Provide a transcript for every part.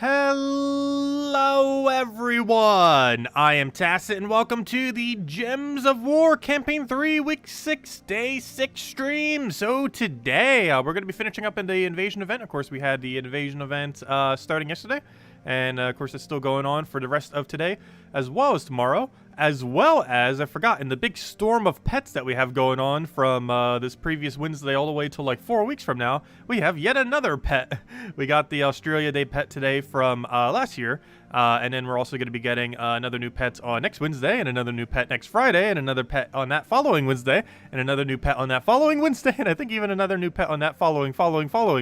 Hello everyone, I am Tacit and welcome to the Gems of War Campaign 3 Week 6 Day 6 stream. So today we're going to be finishing up in the invasion event. Of course we had the invasion event starting yesterday, and of course it's still going on for the rest of today as well as tomorrow, as well as, I forgot, in the big storm of pets that we have going on from this previous Wednesday all the way till like 4 weeks from now, we have yet another pet. We got the Australia Day pet today from last year, and then we're also going to be getting another new pet on next Wednesday, and another new pet next Friday, and another pet on that following Wednesday, and another new pet on that following Wednesday, and I think even another new pet on that following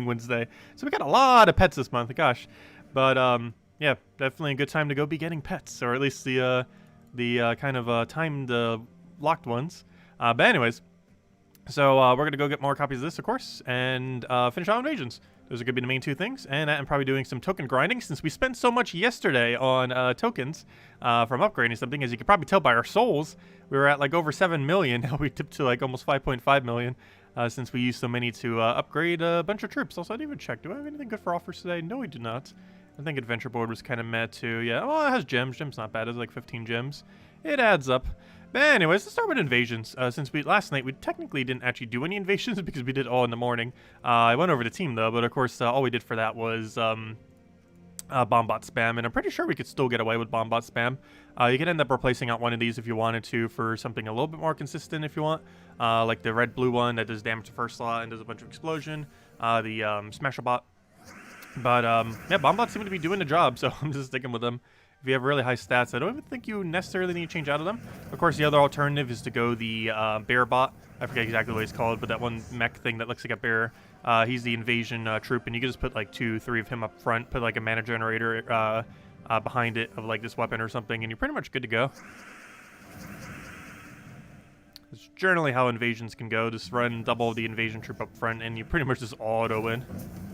Wednesday. So we got a lot of pets this month, gosh. But yeah, definitely a good time to go be getting pets, or at least the kind of timed locked ones. But anyways, so we're going to go get more copies of this, of course, and finish out invasions. Those are going to be the main two things, and I'm probably doing some token grinding since we spent so much yesterday on tokens from upgrading something. As you can probably tell by our souls, we were at like over 7 million. Now we tipped to like almost 5.5 million since we used so many to upgrade a bunch of troops. Also, I didn't even check. Do I have anything good for offers today? No, we do not. I think Adventure Board was kind of mad too. Yeah, well, it has gems. Gems not bad. It's like 15 gems. It adds up. But anyways, let's start with invasions. Since last night we technically didn't actually do any invasions because we did all in the morning. I went over to team though, but of course all we did for that was Bombot spam, and I'm pretty sure we could still get away with Bombot spam. You can end up replacing out one of these if you wanted to for something a little bit more consistent if you want. Like the red-blue one that does damage to first slot and does a bunch of explosion. The Smasher Bot. But, yeah, Bombots seem to be doing the job, so I'm just sticking with them. If you have really high stats, I don't even think you necessarily need to change out of them. Of course, the other alternative is to go the Bear Bot. I forget exactly what he's called, but that one mech thing that looks like a bear. He's the invasion troop, and you can just put like 2, 3 of him up front, put like a mana generator behind it of like this weapon or something, and you're pretty much good to go. It's generally how invasions can go. Just run double the invasion troop up front, and you pretty much just auto-win.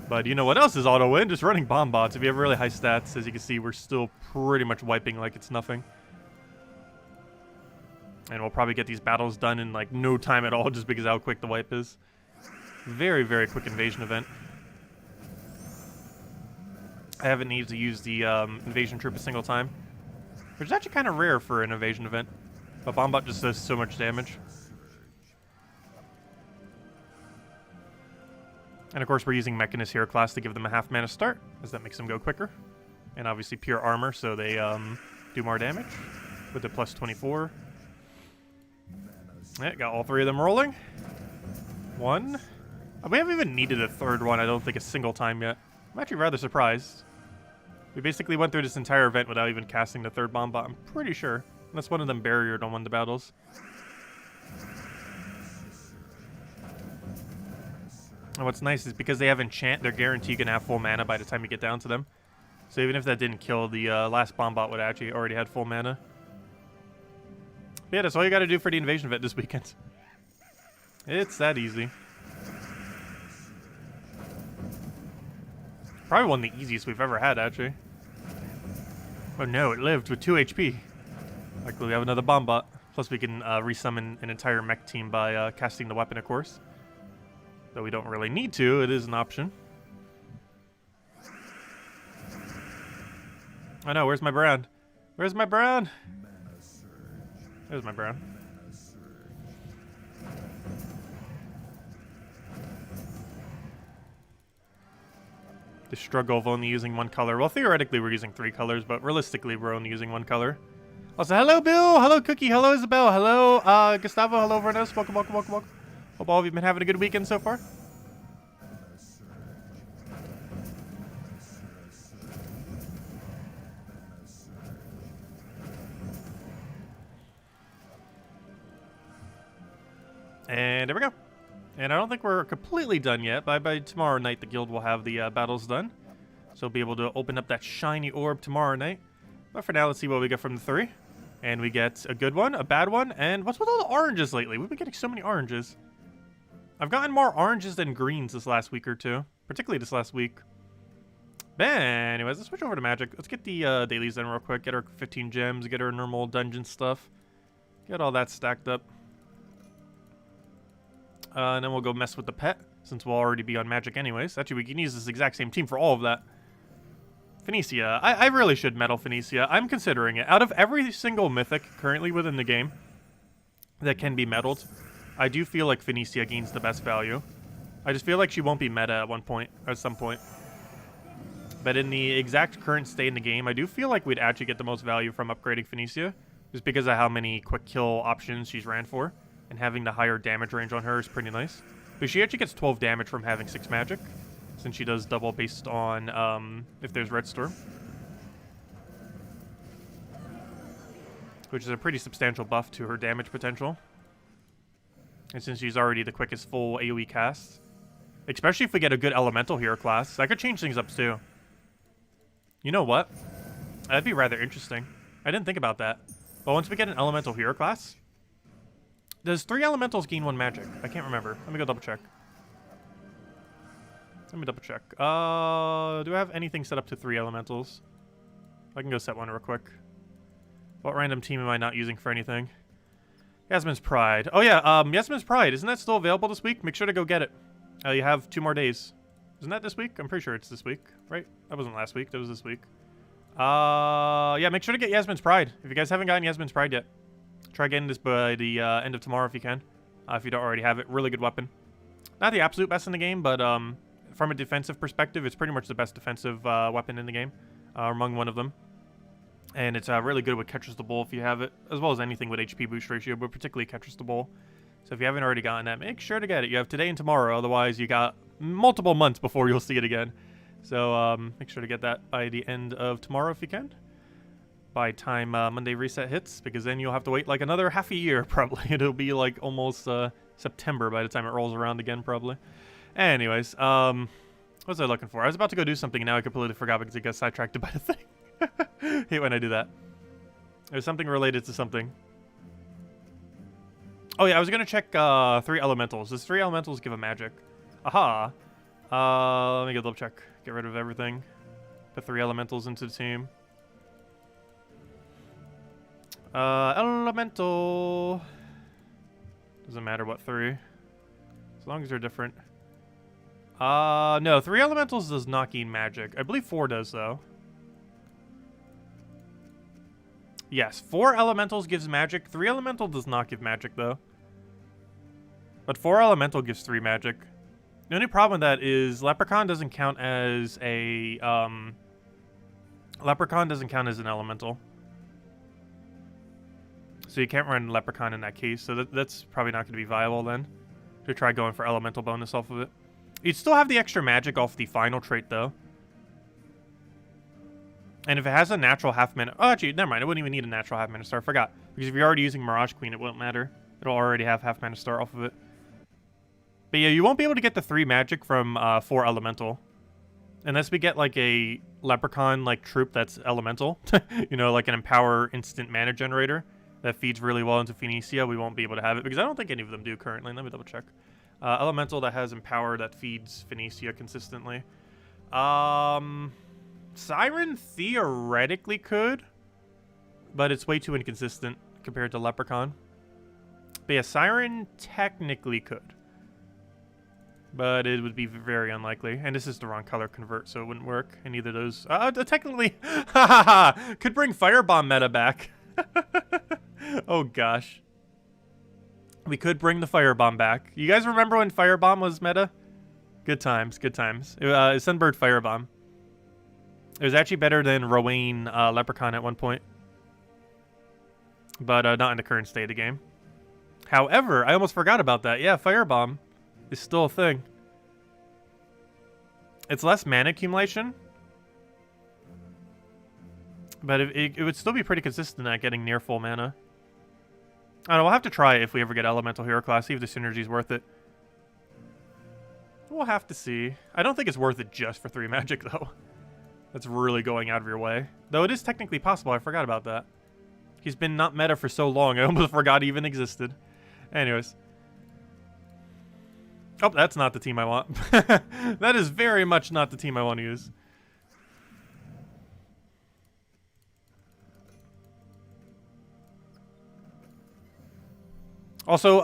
But you know what else is auto-win? Just running bomb bots. If you have really high stats, as you can see, we're still pretty much wiping like it's nothing. And we'll probably get these battles done in like no time at all, just because of how quick the wipe is. Very, very quick invasion event. I haven't needed to use the invasion troop a single time, which is actually kind of rare for an invasion event. But Bombot just does so much damage. And of course we're using Mechanist Hero class to give them a half mana start, as that makes them go quicker. And obviously pure armor, so they do more damage with the plus 24. Yeah, got all 3 of them rolling. 1. We haven't even needed a 3rd one, I don't think, a single time yet. I'm actually rather surprised. We basically went through this entire event without even casting the 3rd Bombot, I'm pretty sure. Unless one of them barriered on one of the battles. And what's nice is because they have enchant, they're guaranteed you can have full mana by the time you get down to them. So even if that didn't kill, the last Bombot would actually already had full mana. But yeah, that's all you gotta do for the invasion event this weekend. It's that easy. Probably one of the easiest we've ever had, actually. Oh no, it lived with 2 HP. Luckily we have another Bombot. Plus we can resummon an entire mech team by casting the weapon, of course. Though we don't really need to, it is an option. Oh no, where's my brown? Where's my brown? There's my brown. The struggle of only using one color. Well, theoretically we're using 3 colors, but realistically we're only using 1 color. Also, hello Bill, hello Cookie, hello Isabel, hello Gustavo, hello rednaZ, welcome, welcome, welcome, welcome. Hope all of you have been having a good weekend so far. And there we go. And I don't think we're completely done yet. By tomorrow night, the guild will have the battles done. So we'll be able to open up that shiny orb tomorrow night. But for now, let's see what we get from the 3. And we get a good one, a bad one, and what's with all the oranges lately? We've been getting so many oranges. I've gotten more oranges than greens this last week or two. Particularly this last week. But anyways, let's switch over to Magic. Let's get the dailies done real quick. Get our 15 gems, get our normal dungeon stuff. Get all that stacked up. And then we'll go mess with the pet, since we'll already be on Magic anyways. Actually, we can use this exact same team for all of that. Phoenicia. I really should medal Phoenicia. I'm considering it. Out of every single mythic currently within the game that can be medaled, I do feel like Phoenicia gains the best value. I just feel like she won't be meta at some point. But in the exact current state in the game, I do feel like we'd actually get the most value from upgrading Phoenicia, just because of how many quick kill options she's ran for, and having the higher damage range on her is pretty nice. But she actually gets 12 damage from having 6 magic, since she does double based on if there's Red Storm. Which is a pretty substantial buff to her damage potential. And since she's already the quickest full AoE cast, especially if we get a good elemental hero class, that could change things up too. You know what? That'd be rather interesting. I didn't think about that. But once we get an elemental hero class, does 3 elementals gain 1 magic? I can't remember. Let me go double check. Do I have anything set up to 3 elementals? I can go set one real quick. What random team am I not using for anything? Yasmin's Pride. Oh yeah, Yasmin's Pride. Isn't that still available this week? Make sure to go get it. You have 2 more days. Isn't that this week? I'm pretty sure it's this week, right? That wasn't last week. That was this week. Yeah, make sure to get Yasmin's Pride. If you guys haven't gotten Yasmin's Pride yet, try getting this by the end of tomorrow if you can. If you don't already have it. Really good weapon. Not the absolute best in the game, but from a defensive perspective, it's pretty much the best defensive weapon in the game, among one of them. And it's really good with Catches the Bull if you have it, as well as anything with HP boost ratio, but particularly Catches the Bull. So if you haven't already gotten that, make sure to get it. You have today and tomorrow, otherwise you got multiple months before you'll see it again. So make sure to get that by the end of tomorrow if you can. By time Monday reset hits, because then you'll have to wait like another half a year probably. It'll be like almost September by the time it rolls around again probably. Anyways, what was I looking for? I was about to go do something and now I completely forgot because I got sidetracked by the thing. Hate when I do that. There's something related to something. Oh yeah, I was gonna check 3 elementals. Does 3 elementals give a magic? Aha. Let me go double check. Get rid of everything. Put 3 elementals into the team. Elemental. Doesn't matter what 3. As long as they're different. No, 3 elementals does not gain magic. I believe 4 does though. Yes, 4 elementals gives magic. 3 elemental does not give magic though. But 4 elemental gives 3 magic. The only problem with that is Leprechaun doesn't count as a Leprechaun doesn't count as an elemental. So you can't run Leprechaun in that case. So that's probably not going to be viable then. To try going for elemental bonus off of it. You'd still have the extra magic off the final trait though. And if it has a natural half mana... Oh, actually, never mind. It wouldn't even need a natural half mana star. I forgot. Because if you're already using Mirage Queen, it won't matter. It'll already have half mana star off of it. But yeah, you won't be able to get the 3 magic from 4 elemental. Unless we get like a Leprechaun like troop that's elemental. You know, like an Empower instant mana generator that feeds really well into Phoenicia. We won't be able to have it because I don't think any of them do currently. Let me double check. Elemental that has Empower that feeds Phoenicia consistently. Siren theoretically could, but it's way too inconsistent compared to Leprechaun. But yeah, Siren technically could, but it would be very unlikely. And this is the wrong color convert, so it wouldn't work. And either of those, technically, could bring Firebomb meta back. Oh gosh, we could bring the Firebomb back. You guys remember when Firebomb was meta? Good times, good times. Sunbird Firebomb. It was actually better than Rowan Leprechaun at one point. But not in the current state of the game. However, I almost forgot about that. Yeah, Firebomb is still a thing. It's less mana accumulation. But it would still be pretty consistent at getting near full mana. I don't know, we'll have to try it if we ever get Elemental Hero class, see if the synergy is worth it. We'll have to see. I don't think it's worth it just for 3 magic, though. That's really going out of your way. Though it is technically possible, I forgot about that. He's been not meta for so long, I almost forgot he even existed. Anyways. Oh, that's not the team I want. That is very much not the team I want to use. Also,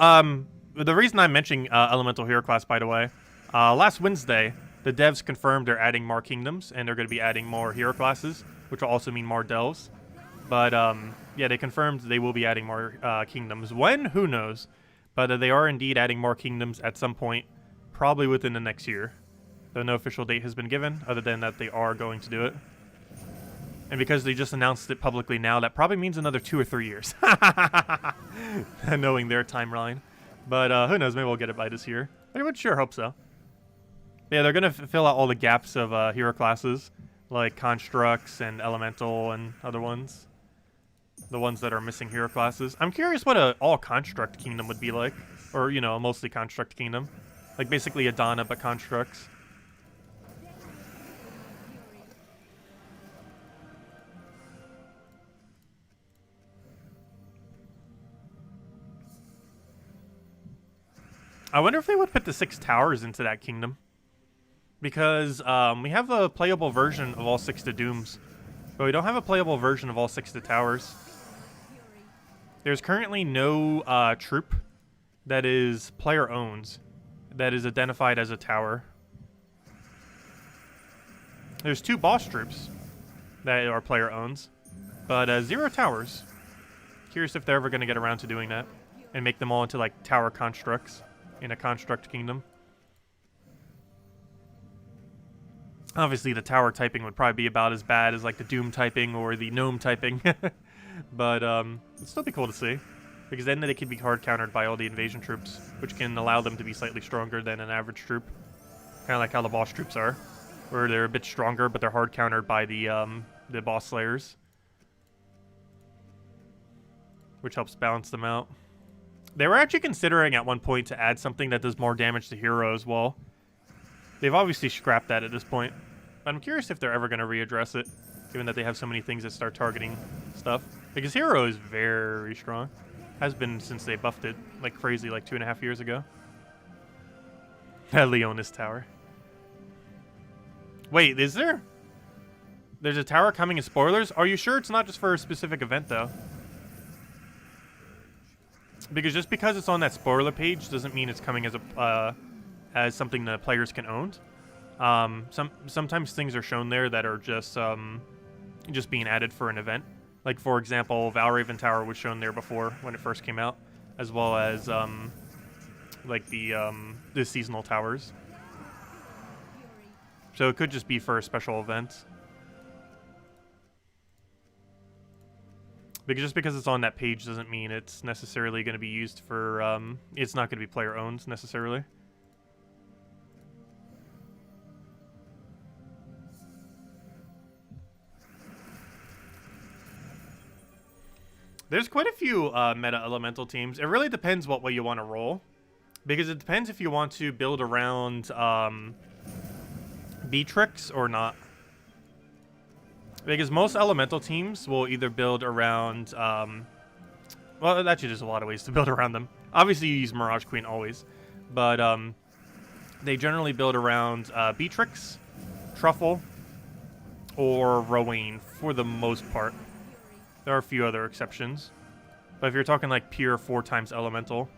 the reason I'm mentioning Elemental Hero class, by the way, last Wednesday, The devs confirmed they're adding more kingdoms, and they're going to be adding more hero classes, which will also mean more delves. But, yeah, they confirmed they will be adding more kingdoms. When? Who knows? But they are indeed adding more kingdoms at some point, probably within the next year. Though no official date has been given, other than that they are going to do it. And because they just announced it publicly now, that probably means another 2 or 3 years. Knowing their timeline. But who knows, maybe we'll get it by this year. I would sure hope so. Yeah, they're going to fill out all the gaps of hero classes, like Constructs and Elemental and other ones. The ones that are missing hero classes. I'm curious what a all-Construct kingdom would be like. Or, you know, a mostly Construct kingdom. Like basically a Donna, but Constructs. I wonder if they would put the 6 towers into that kingdom. Because we have a playable version of all 6 to Dooms. But we don't have a playable version of all 6 to Towers. There's currently no troop that is player owns that is identified as a tower. There's 2 boss troops that are player owns, but 0 towers. Curious if they're ever going to get around to doing that and make them all into like tower constructs in a construct kingdom. Obviously, the tower typing would probably be about as bad as like the Doom typing or the Gnome typing. But it'd still be cool to see, because then they could be hard countered by all the invasion troops, which can allow them to be slightly stronger than an average troop. Kind of like how the boss troops are, where they're a bit stronger, but they're hard countered by the boss slayers, which helps balance them out. They were actually considering at one point to add something that does more damage to hero as well. They've obviously scrapped that at this point, but I'm curious if they're ever going to readdress it, given that they have so many things that start targeting stuff. Because hero is very strong. Has been since they buffed it like crazy, like 2.5 years ago. Leonis Tower. Wait, is there? There's a tower coming in spoilers? Are you sure it's not just for a specific event, though? Because just because it's on that spoiler page doesn't mean it's coming as a as something that players can own. Sometimes things are shown there that are just being added for an event. Like, for example, Valraven Tower was shown there before when it first came out, as well as like the seasonal towers. So it could just be for a special event. Because just because it's on that page doesn't mean it's necessarily going to be used for, it's not going to be player owned necessarily. There's quite a few meta elemental teams. It really depends what way you want to roll. Because it depends if you want to build around Beatrix or not. Because most elemental teams will either build around... well, actually, there's a lot of ways to build around them. Obviously, you use Mirage Queen always. But they generally build around Beatrix, Truffle, or Rowan for the most part. There are a few other exceptions. But if you're talking like pure 4x elemental...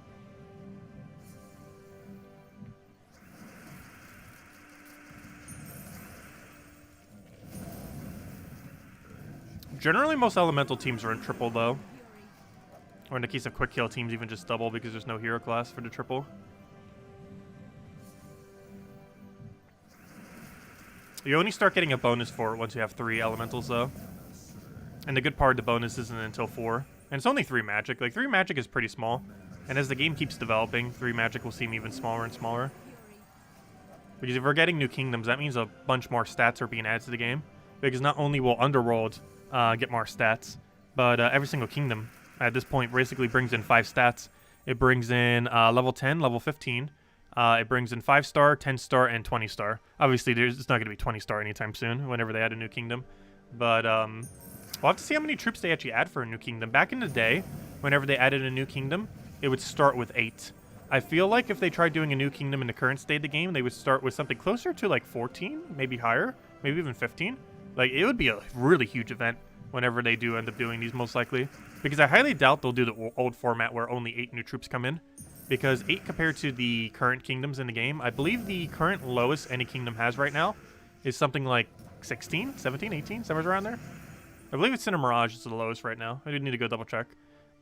Generally, most elemental teams are in triple, though. Or in the case of quick kill teams, even just double because there's no hero class for the triple. You only start getting a bonus for it once you have 3 elementals, though. And the good part of the bonus isn't until 4. And it's only 3 magic. Like, 3 magic is pretty small. And as the game keeps developing, 3 magic will seem even smaller and smaller. Because if we're getting new kingdoms, that means a bunch more stats are being added to the game. Because not only will Underworld get more stats, but every single kingdom at this point basically brings in 5 stats. It brings in level 10, level 15. It brings in 5-star, 10-star, and 20-star. Obviously, it's not going to be 20-star anytime soon whenever they add a new kingdom. But we'll have to see how many troops they actually add for a new kingdom. Back in the day, whenever they added a new kingdom, it would start with 8. I feel like if they tried doing a new kingdom in the current state of the game, they would start with something closer to like 14, maybe higher, maybe even 15. Like, it would be a really huge event whenever they do end up doing these, most likely. Because I highly doubt they'll do the old format where only 8 new troops come in. because 8 compared to the current kingdoms in the game, I believe the current lowest any kingdom has right now is something like 16, 17, 18, somewhere around there. I believe it's Cinder Mirage is the lowest right now. I do need to go double check.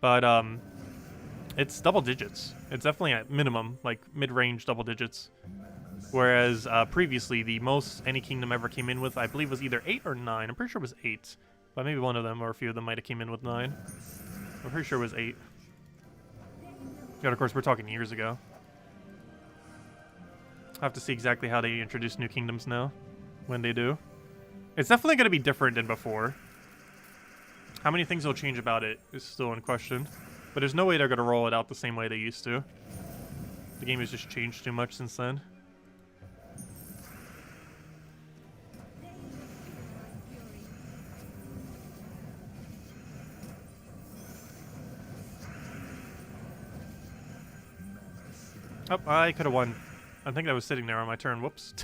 But it's double digits. It's definitely at minimum, like mid-range double digits. Whereas previously, the most any kingdom ever came in with, I believe, was either 8 or 9. I'm pretty sure it was 8. But maybe one of them or a few of them might have came in with 9. I'm pretty sure it was 8. And of course, we're talking years ago. I'll have to see exactly how they introduce new kingdoms now, when they do. It's definitely going to be different than before. How many things will change about it is still in question. But there's no way they're going to roll it out the same way they used to. The game has just changed too much since then. Oh, I could have won. I think I was sitting there on my turn. Whoops.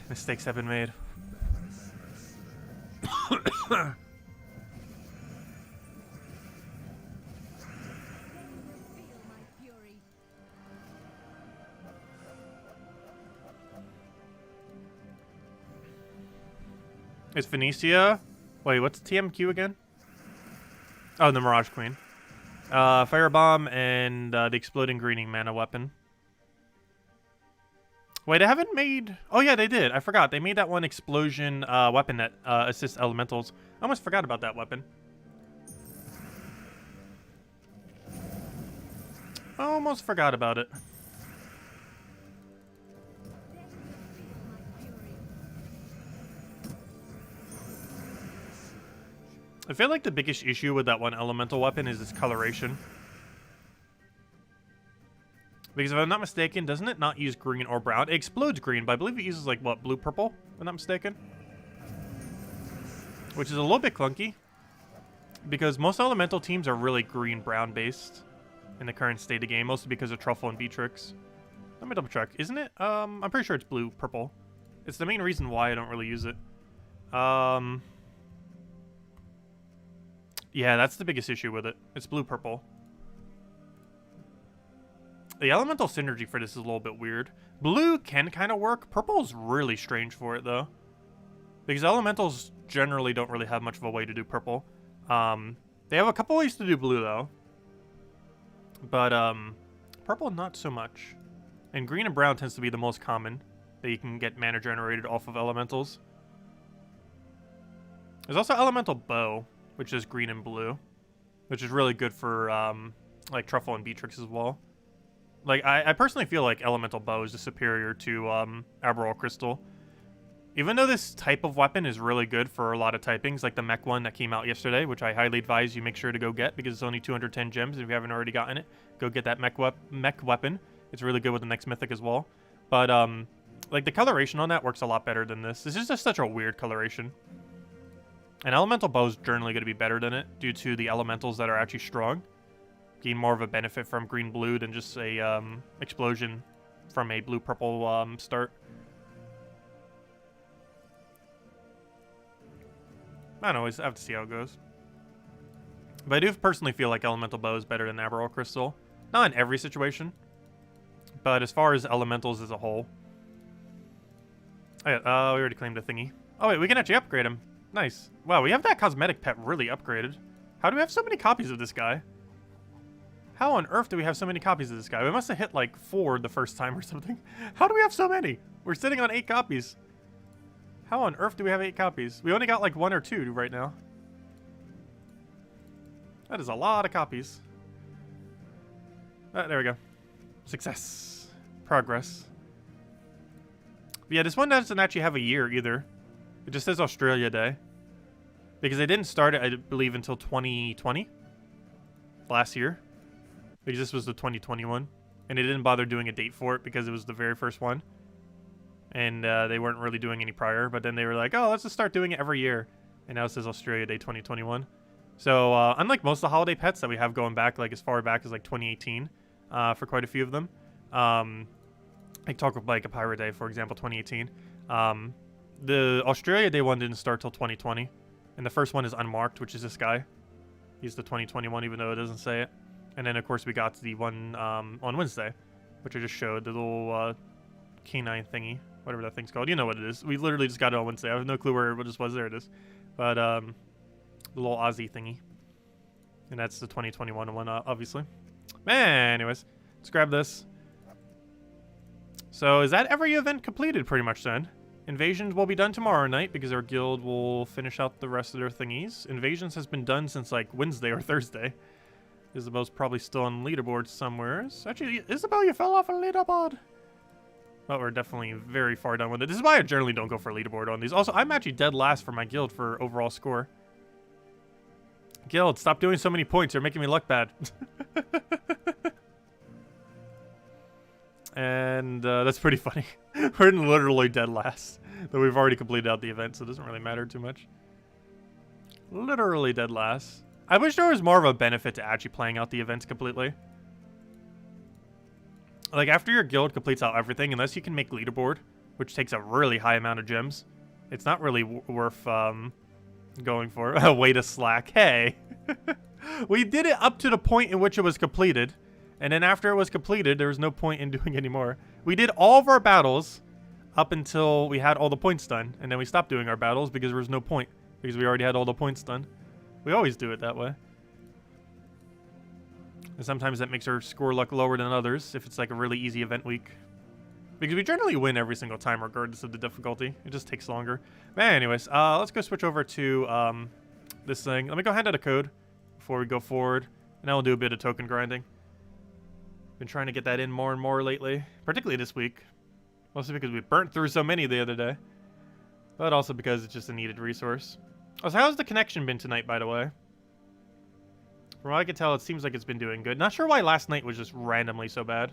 Mistakes have been made. Is Phoenicia? Wait, what's TMQ again? Oh, the Mirage Queen. Firebomb and the Exploding Greening Mana Weapon. Wait, I haven't made... Oh, yeah, they did. I forgot. They made that one explosion weapon that assists elementals. I almost forgot about that weapon. Almost forgot about it. I feel like the biggest issue with that one elemental weapon is its coloration. Because if I'm not mistaken, doesn't it not use green or brown? It explodes green, but I believe it uses, like, what, blue-purple, if I'm not mistaken? Which is a little bit clunky. Because most elemental teams are really green-brown based in the current state of the game, mostly because of Truffle and Beatrix. Let me double check. Isn't it? I'm pretty sure it's blue-purple. It's the main reason why I don't really use it. Yeah, that's the biggest issue with it. It's blue-purple. The elemental synergy for this is a little bit weird. Blue can kind of work. Purple is really strange for it, though. Because elementals generally don't really have much of a way to do purple. They have a couple ways to do blue, though. But, purple, not so much. And green and brown tends to be the most common that you can get mana generated off of elementals. There's also elemental bow, which is green and blue, which is really good for, like, Truffle and Beatrix as well. Like, I personally feel like elemental bow is just superior to, Arboreal Crystal. Even though this type of weapon is really good for a lot of typings, like the mech one that came out yesterday, which I highly advise you make sure to go get because it's only 210 gems. If you haven't already gotten it, go get that mech weapon. It's really good with the next Mythic as well. But, like, the coloration on that works a lot better than this. This is just such a weird coloration. And elemental bow is generally going to be better than it due to the elementals that are actually strong. Gain more of a benefit from green-blue than just a explosion from a blue-purple start. I don't know, I have to see how it goes. But I do personally feel like elemental bow is better than Arboreal Crystal. Not in every situation, but as far as elementals as a whole. Oh, yeah, we already claimed a thingy. Oh wait, we can actually upgrade him. Nice. Wow, we have that cosmetic pet really upgraded. How do we have so many copies of this guy? How on earth do we have so many copies of this guy? We must have hit like 4 the first time or something. How do we have so many? We're sitting on 8 copies. How on earth do we have 8 copies? We only got like 1 or 2 right now. That is a lot of copies. There we go. Success. Progress. But yeah, this one doesn't actually have a year either. It just says Australia Day. Because they didn't start it, I believe, until 2020. Last year. Because this was the 2021. And they didn't bother doing a date for it because it was the very first one. And they weren't really doing any prior. But then they were like, oh, let's just start doing it every year. And now it says Australia Day 2021. So, unlike most of the holiday pets that we have going back, like as far back as like 2018, for quite a few of them. Like talk of like a Pirate Day, for example, 2018. The Australia Day one didn't start till 2020. And the first one is unmarked, which is this guy. He's the 2021, even though it doesn't say it. And then, of course, we got the one on Wednesday, which I just showed, the little canine thingy, whatever that thing's called. You know what it is. We literally just got it on Wednesday. I have no clue where it just was. There it is. But the little Aussie thingy. And that's the 2021 one, obviously. Anyways, let's grab this. So is that every event completed pretty much then? Invasions will be done tomorrow night because our guild will finish out the rest of their thingies. Invasions has been done since like Wednesday or Thursday. Isabel's probably still on leaderboard somewhere. Actually, Isabel, you fell off a leaderboard. But we're definitely very far done with it. This is why I generally don't go for leaderboard on these. Also, I'm actually dead last for my guild for overall score. Guild, stop doing so many points. You're making me look bad. And that's pretty funny. We're literally dead last. Though we've already completed out the event, so it doesn't really matter too much. Literally dead last. I wish there was more of a benefit to actually playing out the events completely. Like, after your guild completes out everything, unless you can make leaderboard, which takes a really high amount of gems, it's not really worth going for. A way to slack. Hey. We did it up to the point in which it was completed. And then after it was completed, there was no point in doing any more. We did all of our battles up until we had all the points done. And then we stopped doing our battles because there was no point. Because we already had all the points done. We always do it that way. And sometimes that makes our score luck lower than others if it's like a really easy event week. Because we generally win every single time regardless of the difficulty. It just takes longer. But anyways, let's go switch over to this thing. Let me go hand out a code before we go forward. And then we'll do a bit of token grinding. Been trying to get that in more and more lately. Particularly this week. Mostly because we burnt through so many the other day. But also because it's just a needed resource. Oh, so how's the connection been tonight, by the way? From what I can tell, it seems like it's been doing good. Not sure why last night was just randomly so bad.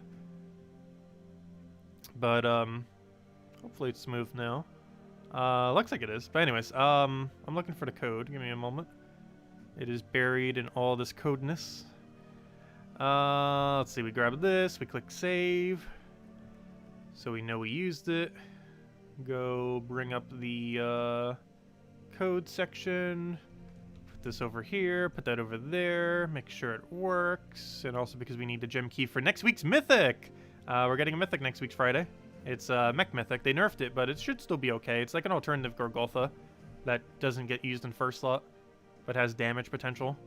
But, hopefully it's smooth now. Looks like it is. But anyways, I'm looking for the code. Give me a moment. It is buried in all this codeness. Let's see. We grab this. We click save. So we know we used it. Go bring up the, code section. Put this over here. Put that over there. Make sure it works. And also because we need the gem key for next week's Mythic. We're getting a Mythic next week, Friday. It's Mech Mythic. They nerfed it, but it should still be okay. It's like an alternative Gorgoltha that doesn't get used in first slot, but has damage potential.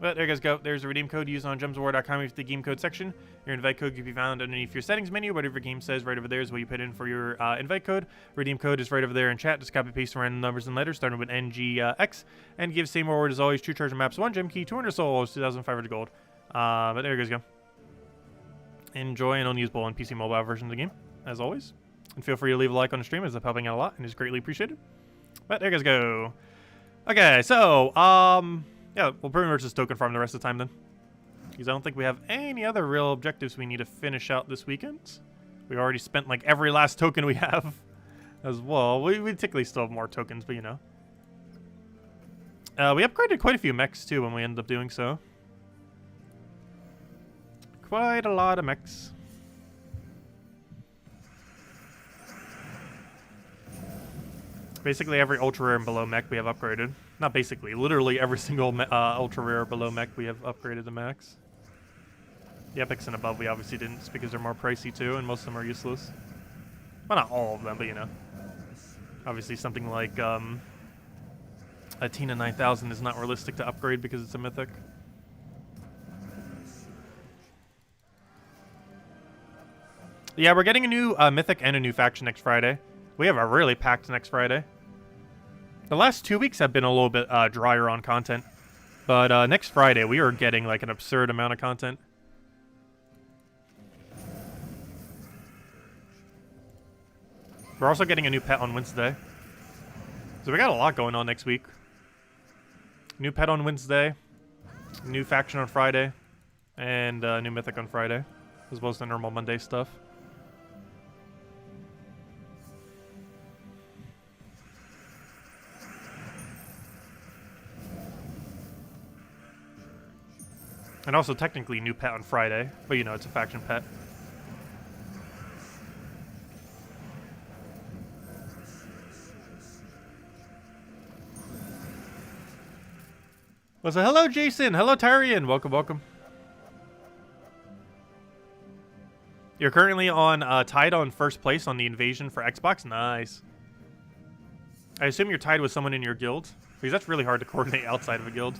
But there you guys go. There's a redeem code used on gemsofwar.com with the game code section. Your invite code can be found underneath your settings menu. Whatever your game says, right over there is what you put in for your invite code. Redeem code is right over there in chat. Just copy paste random numbers and letters starting with NGX. And give same reward as always. 2 treasure maps, 1 gem key, 200 souls, 2,500 gold. But there you guys go. Enjoy an unusable and PC mobile version of the game, as always. And feel free to leave a like on the stream, as it's helping out a lot and is greatly appreciated. But there you guys go. Okay, so, yeah, we'll pretty much just token farm the rest of the time then. Because I don't think we have any other real objectives we need to finish out this weekend. We already spent like every last token we have as well. We typically still have more tokens, but you know. We upgraded quite a few mechs too when we ended up doing so. Quite a lot of mechs. Basically every ultra rare and below mech we have upgraded. Not basically, literally every single ultra rare below mech we have upgraded to max. The epics and above we obviously didn't because they're more pricey too, and most of them are useless. Well, not all of them, but you know. Obviously something like Athena 9000 is not realistic to upgrade because it's a mythic. Yeah, we're getting a new mythic and a new faction next Friday. We have a really packed next Friday. The last 2 weeks have been a little bit drier on content. But next Friday, we are getting like an absurd amount of content. We're also getting a new pet on Wednesday. So we got a lot going on next week. New pet on Wednesday. New faction on Friday. And new mythic on Friday. As well as the normal Monday stuff. And also technically new pet on Friday, but you know, it's a faction pet. Well, so hello Jason, hello Tyrion, welcome, welcome. You're currently on tied on first place on the invasion for Xbox. Nice. I assume you're tied with someone in your guild, because that's really hard to coordinate outside of a guild.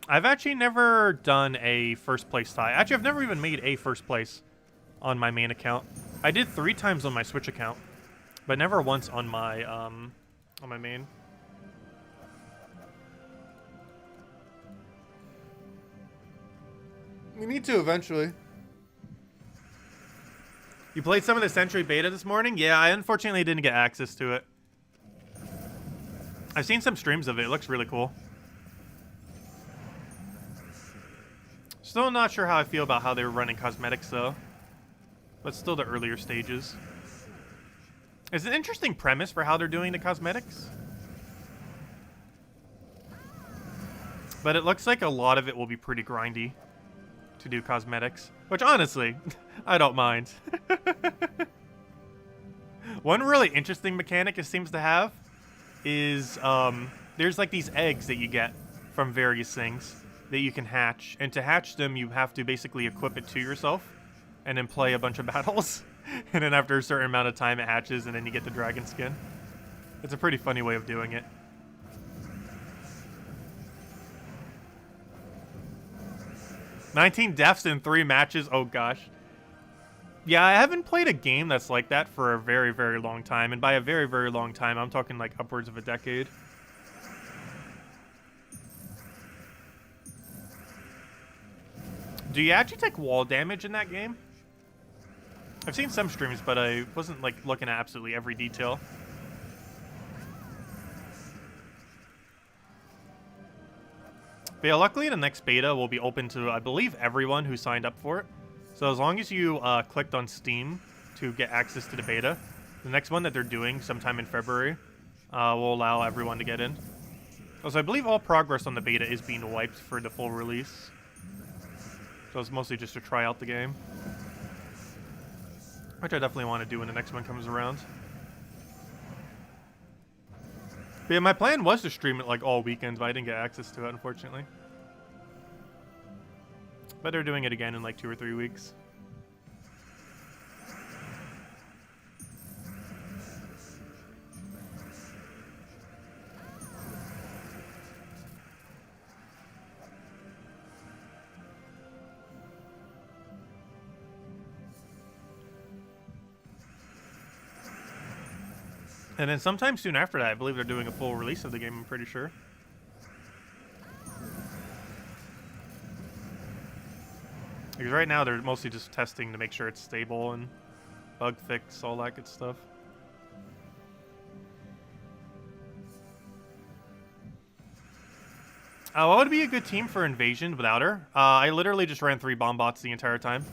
I've actually never done a first place tie. Actually, I've never even made a first place on my main account. I did 3 times on my Switch account, but never once on my main. We need to eventually. You played some of the Century Beta this morning? Yeah, I unfortunately didn't get access to it. I've seen some streams of it. It looks really cool. Still not sure how I feel about how they were running cosmetics, though. But still the earlier stages. It's an interesting premise for how they're doing the cosmetics. But it looks like a lot of it will be pretty grindy to do cosmetics. Which, honestly, I don't mind. One really interesting mechanic it seems to have is there's like these eggs that you get from various things that you can hatch. And to hatch them, you have to basically equip it to yourself and then play a bunch of battles. And then after a certain amount of time, it hatches, and then you get the dragon skin. It's a pretty funny way of doing it. "19 deaths in 3 matches. Oh, gosh. Yeah, I haven't played a game that's like that for a very, very long time. And by a very, very long time, I'm talking like upwards of a decade. Do you actually take wall damage in that game? I've seen some streams, but I wasn't like looking at absolutely every detail. But yeah, luckily the next beta will be open to, I believe, everyone who signed up for it. So as long as you clicked on Steam to get access to the beta, the next one that they're doing sometime in February will allow everyone to get in. Also, I believe all progress on the beta is being wiped for the full release. So it's mostly just to try out the game. Which I definitely want to do when the next one comes around. But yeah, my plan was to stream it like all weekends, but I didn't get access to it, unfortunately. But they're doing it again in like 2 or 3 weeks. And then sometime soon after that, I believe they're doing a full release of the game, I'm pretty sure. Because right now, they're mostly just testing to make sure it's stable and bug fix, all that good stuff. What would be a good team for Invasion without her? I literally just ran 3 bomb bots the entire time.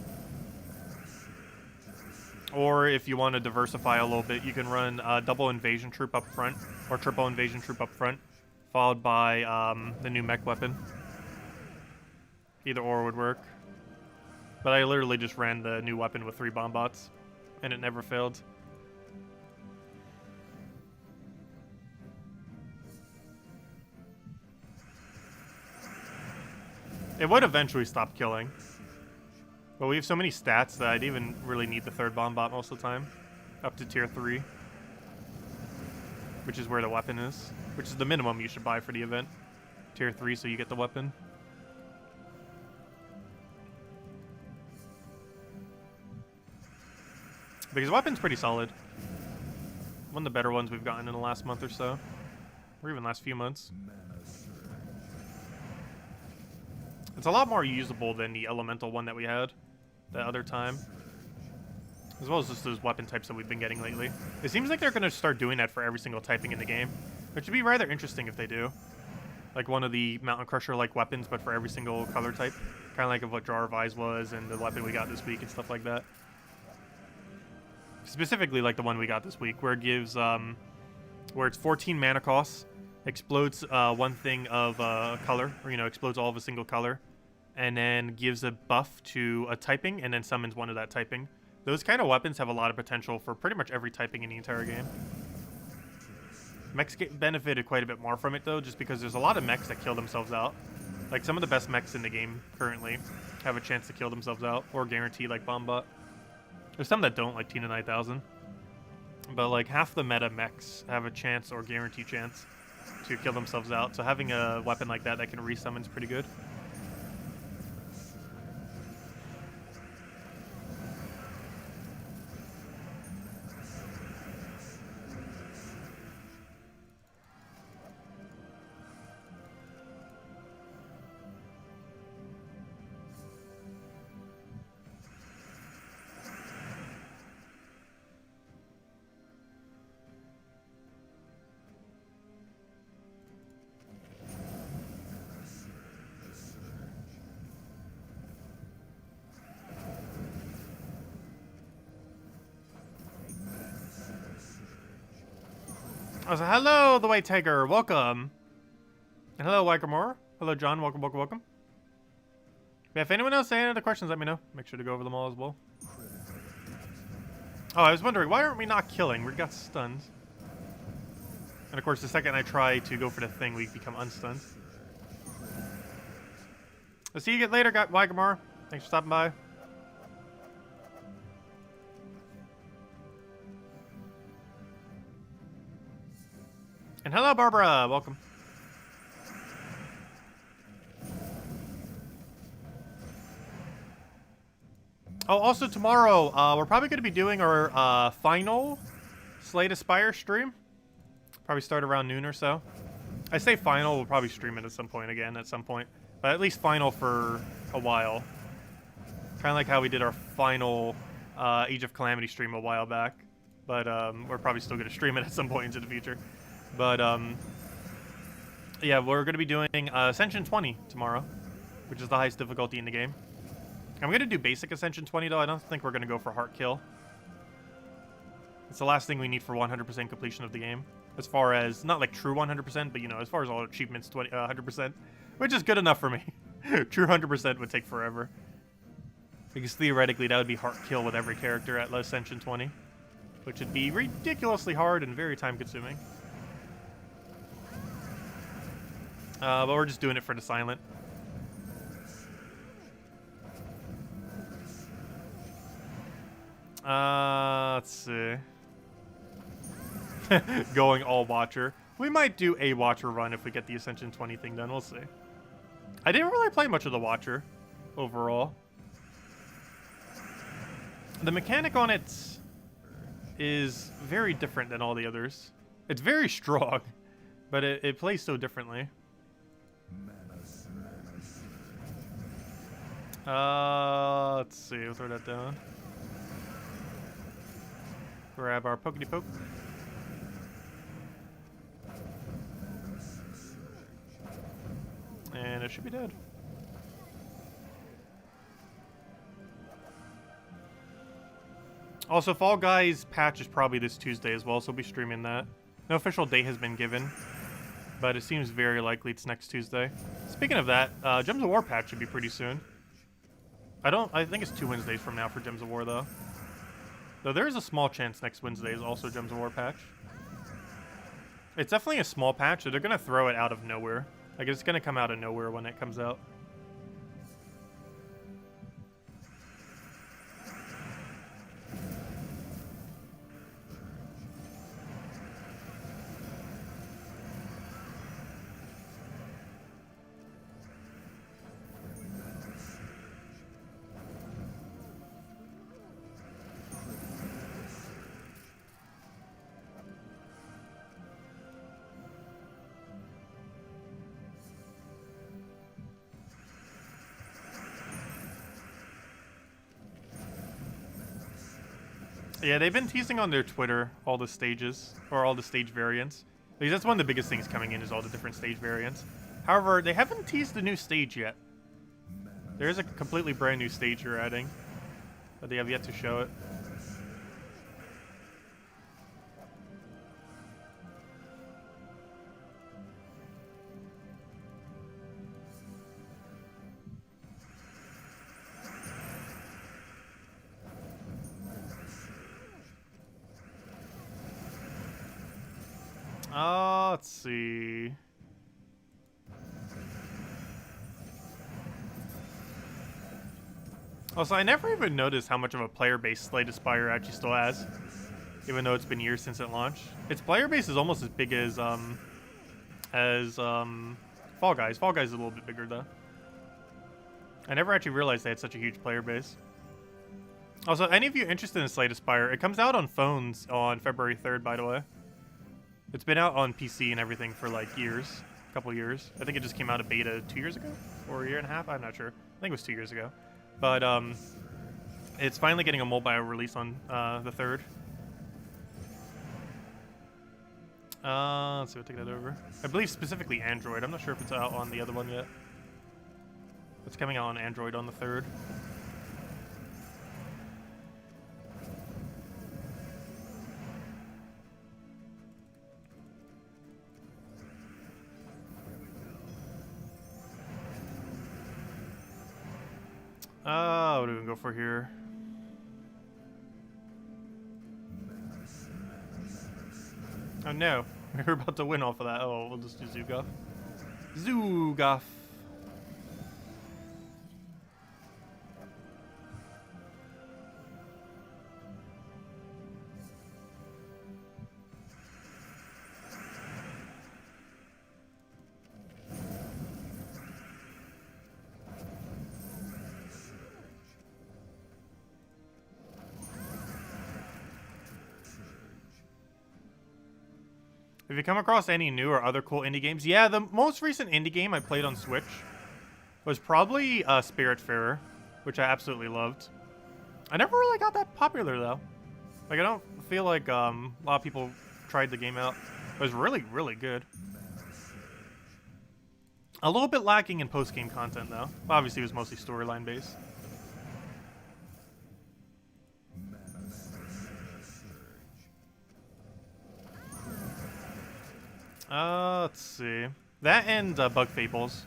Or if you want to diversify a little bit, you can run double invasion troop up front, or triple invasion troop up front, followed by the new mech weapon. Either or would work. But I literally just ran the new weapon with 3 bomb bots, and it never failed. It would eventually stop killing. But we have so many stats that I didn't even really need the 3rd bomb bot most of the time. Up to tier 3. Which is where the weapon is. Which is the minimum you should buy for the event. Tier 3 so you get the weapon. Because the weapon's pretty solid. One of the better ones we've gotten in the last month or so. Or even last few months. It's a lot more usable than the elemental one that we had that other time. As well as just those weapon types that we've been getting lately. It seems like they're going to start doing that for every single typing in the game. Which would be rather interesting if they do. Like one of the Mountain Crusher-like weapons, but for every single color type. Kind of like of what Jar of Eyes was and the weapon we got this week and stuff like that. Specifically like the one we got this week, where it gives, where it's 14 mana costs, explodes one thing of color, or, you know, explodes all of a single color, and then gives a buff to a typing, and then summons one of that typing. Those kind of weapons have a lot of potential for pretty much every typing in the entire game. Mechs benefited quite a bit more from it, though, just because there's a lot of mechs that kill themselves out Like, some of the best mechs in the game currently have a chance to kill themselves out, or guarantee, like, Bombot. There's some that don't, like Tina 9000. But, like, half the meta mechs have a chance, or guarantee chance, to kill themselves out. So having a weapon like that can resummon is pretty good. I was like, hello, the White Tiger, welcome. And hello, Wycomore. Hello, John, welcome, welcome, welcome. Yeah, if anyone else has any other questions, let me know. Make sure to go over them all as well. Oh, I was wondering, why aren't we not killing? We got stunned. And of course, the second I try to go for the thing, we become unstunned. I'll see you again later, Wycomore. Thanks for stopping by. And hello, Barbara. Welcome. Oh, also tomorrow, we're probably going to be doing our final Slay to Spire stream. Probably start around noon or so. I say final, we'll probably stream it at some point again, at some point. But at least final for a while. Kind of like how we did our final Age of Calamity stream a while back. But we're probably still going to stream it at some point into the future. But, yeah, we're going to be doing Ascension 20 tomorrow, which is the highest difficulty in the game. I'm going to do basic Ascension 20, though. I don't think we're going to go for Heart Kill. It's the last thing we need for 100% completion of the game. As far as, not like true 100%, but, you know, as far as all achievements, 100%, which is good enough for me. True 100% would take forever. Because theoretically, that would be Heart Kill with every character at Ascension 20, which would be ridiculously hard and very time-consuming. But we're just doing it for the silent. Let's see. Going all Watcher. We might do a Watcher run if we get the Ascension 20 thing done. We'll see. I didn't really play much of the Watcher overall. The mechanic on it is very different than all the others. It's very strong, but it plays so differently. Let's see. We'll throw that down. Grab our Pokety Poke. And it should be dead. Also, Fall Guys patch is probably this Tuesday as well, so we'll be streaming that. No official date has been given, but it seems very likely it's next Tuesday. Speaking of that, Gems of War patch should be pretty soon. I think it's 2 Wednesdays from now for Gems of War, though. Though there is a small chance next Wednesday is also Gems of War patch. It's definitely a small patch, so they're going to throw it out of nowhere. Like, it's going to come out of nowhere when it comes out. Yeah, they've been teasing on their Twitter all the stages, or all the stage variants. Because that's one of the biggest things coming in is all the different stage variants. However, they haven't teased the new stage yet. There is a completely brand new stage you're adding, but they have yet to show it. Let's see. Also, I never even noticed how much of a player base Slay the Spire actually still has, even though it's been years since it launched. Its player base is almost as big as Fall Guys. Fall Guys is a little bit bigger though. I never actually realized they had such a huge player base. Also, any of you interested in Slay the Spire, it comes out on phones on February 3rd, by the way. It's been out on PC and everything for like years, a couple years. I think it just came out of beta 2 years ago, or a year and a half. I'm not sure. I think it was 2 years ago. But it's finally getting a mobile release on the 3rd. Let's see, we'll take that over. I believe specifically Android. I'm not sure if it's out on the other one yet. It's coming out on Android on the 3rd. What do we go for here? Oh no, we're about to win off of that. Oh, we'll just do Zoogoff. Zoogoff. Have you come across any new or other cool indie games? Yeah, the most recent indie game I played on Switch was probably Spiritfarer, which I absolutely loved. I never really got that popular, though. Like, I don't feel like a lot of people tried the game out. It was really, really good. A little bit lacking in post-game content, though. Obviously, it was mostly storyline-based. Let's see. That and Bug Fables.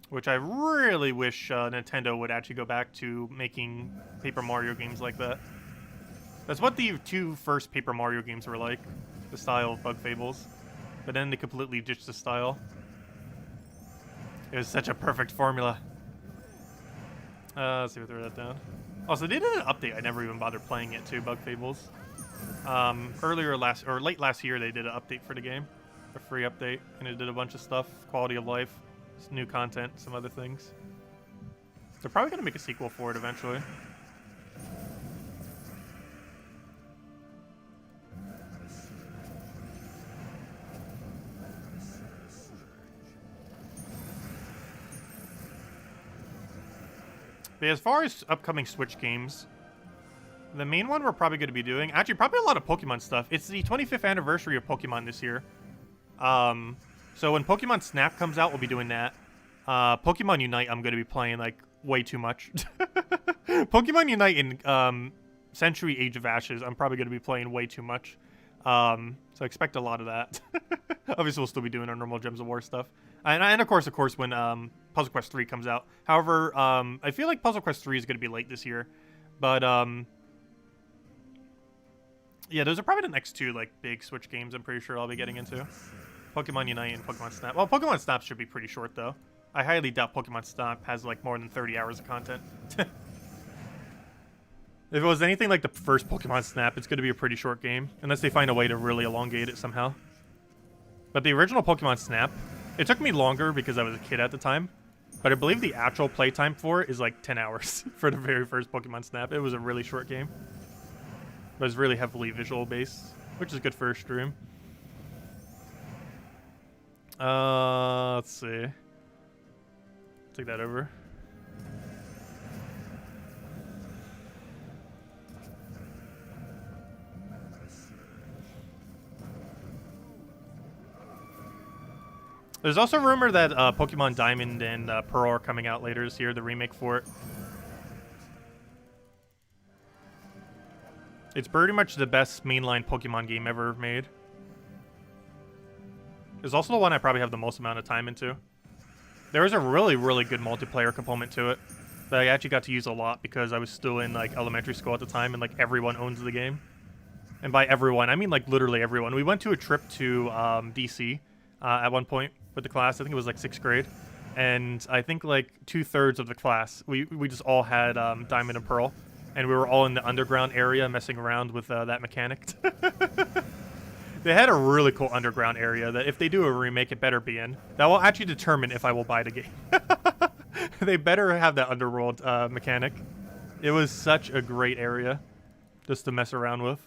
Which I really wish Nintendo would actually go back to making Paper Mario games like that. That's what the 2 first Paper Mario games were like. The style of Bug Fables. But then they completely ditched the style. It was such a perfect formula. Let's see if we throw that down. Also, they did an update. I never even bothered playing it too, Bug Fables. Late last year, they did an update for the game, a free update, and it did a bunch of stuff, quality of life, new content, some other things. They're probably gonna make a sequel for it eventually. But as far as upcoming Switch games, the main one we're probably going to be doing, actually probably a lot of Pokemon stuff. It's the 25th anniversary of Pokemon this year. So when Pokemon Snap comes out, we'll be doing that. Pokemon Unite, I'm going to be playing like way too much. Pokemon Unite in Century Age of Ashes, I'm probably going to be playing way too much. So expect a lot of that. Obviously, we'll still be doing our normal Gems of War stuff. And of course, when Puzzle Quest 3 comes out. However, I feel like Puzzle Quest 3 is going to be late this year. But, yeah, those are probably the next 2, like, big Switch games I'm pretty sure I'll be getting into. Pokemon Unite and Pokemon Snap. Well, Pokemon Snap should be pretty short, though. I highly doubt Pokemon Snap has, like, more than 30 hours of content. If it was anything like the first Pokemon Snap, it's going to be a pretty short game. Unless they find a way to really elongate it somehow. But the original Pokemon Snap, it took me longer because I was a kid at the time. But I believe the actual playtime for it is, like, 10 hours for the very first Pokemon Snap. It was a really short game. But it's really heavily visual based, which is good for a stream. Let's see. Take that over. There's also rumor that Pokemon Diamond and Pearl are coming out later this year, the remake for it. It's pretty much the best mainline Pokemon game ever made. It's also the one I probably have the most amount of time into. There was a really, really good multiplayer component to it that I actually got to use a lot because I was still in like elementary school at the time and like everyone owns the game. And by everyone, I mean like literally everyone. We went to a trip to DC at one point with the class. I think it was like 6th grade. and I think like 2/3 of the class, we just all had Diamond and Pearl, and we were all in the underground area messing around with that mechanic. They had a really cool underground area that if they do a remake, it better be in. That will actually determine if I will buy the game. They better have that underworld mechanic. It was such a great area just to mess around with.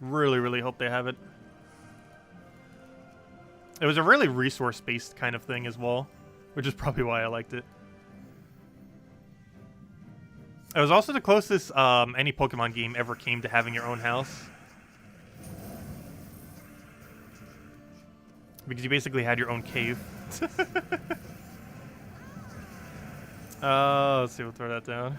Really, really hope they have it. It was a really resource-based kind of thing as well, which is probably why I liked it. It was also the closest any Pokemon game ever came to having your own house. Because you basically had your own cave. Let's see, we'll throw that down.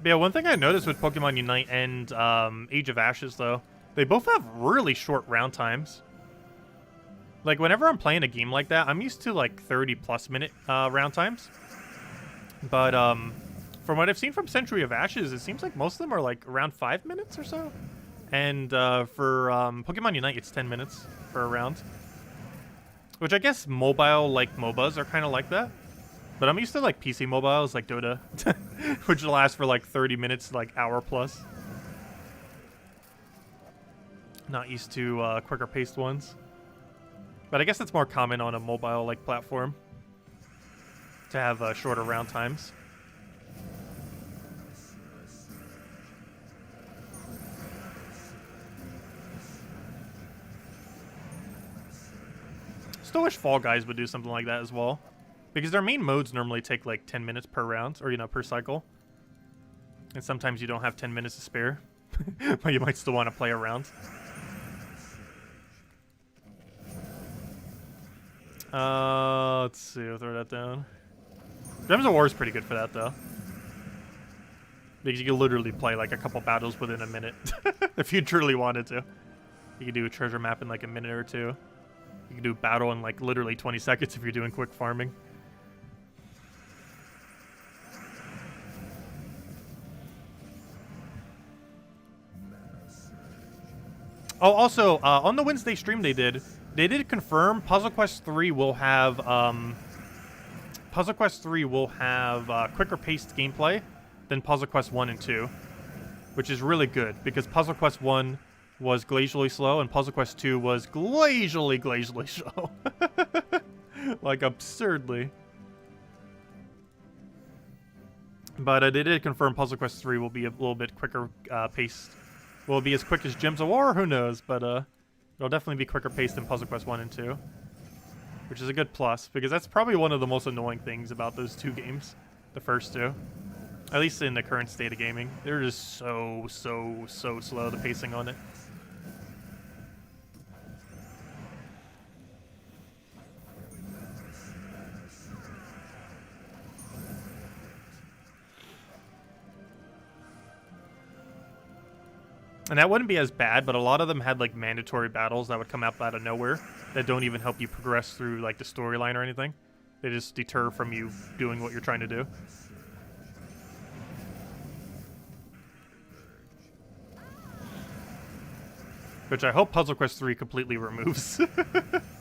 But yeah, one thing I noticed with Pokemon Unite and Age of Ashes, though, they both have really short round times. Like, whenever I'm playing a game like that, I'm used to, like, 30-plus minute round times. But from what I've seen from Century of Ashes, it seems like most of them are, like, around 5 minutes or so. And for Pokemon Unite, it's 10 minutes for a round. Which I guess mobile, like, MOBAs are kind of like that. But I'm used to, like, PC mobiles, like Dota, which lasts for, like, 30 minutes, like, hour plus. Not used to quicker-paced ones. But I guess it's more common on a mobile, like, platform to have shorter round times. Still wish Fall Guys would do something like that as well. Because their main modes normally take like 10 minutes per round, or, you know, per cycle. And sometimes you don't have 10 minutes to spare, but you might still want to play around. Let's see, I'll throw that down. Gems of War is pretty good for that, though. Because you can literally play like a couple battles within a minute, if you truly wanted to. You can do a treasure map in like a minute or two. You can do a battle in like literally 20 seconds if you're doing quick farming. Oh, also, on the Wednesday stream they did confirm Puzzle Quest 3 will have quicker paced gameplay than Puzzle Quest 1 and 2, which is really good because Puzzle Quest 1 was glacially slow and Puzzle Quest 2 was glacially slow. Like absurdly. But they did confirm Puzzle Quest 3 will be a little bit quicker paced. Will it be as quick as Gems of War? Who knows? But it'll definitely be quicker paced than Puzzle Quest 1 and 2. Which is a good plus, because that's probably one of the most annoying things about those two games. The first two. At least in the current state of gaming. They're just so slow, the pacing on it. And that wouldn't be as bad, but a lot of them had like mandatory battles that would come up out of nowhere that don't even help you progress through like the storyline or anything. They just deter from you doing what you're trying to do. Which I hope Puzzle Quest 3 completely removes.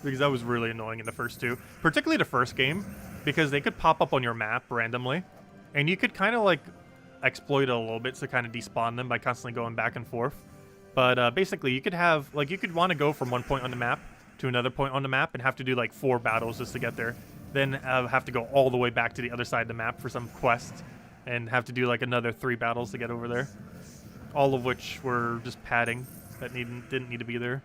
Because that was really annoying in the first two. Particularly the first game, because they could pop up on your map randomly. And you could kind of like exploit it a little bit to kind of despawn them by constantly going back and forth. But basically you could have, like, you could want to go from one point on the map to another point on the map and have to do like 4 battles just to get there. Then have to go all the way back to the other side of the map for some quest and have to do like another 3 battles to get over there. All of which were just padding that didn't need to be there.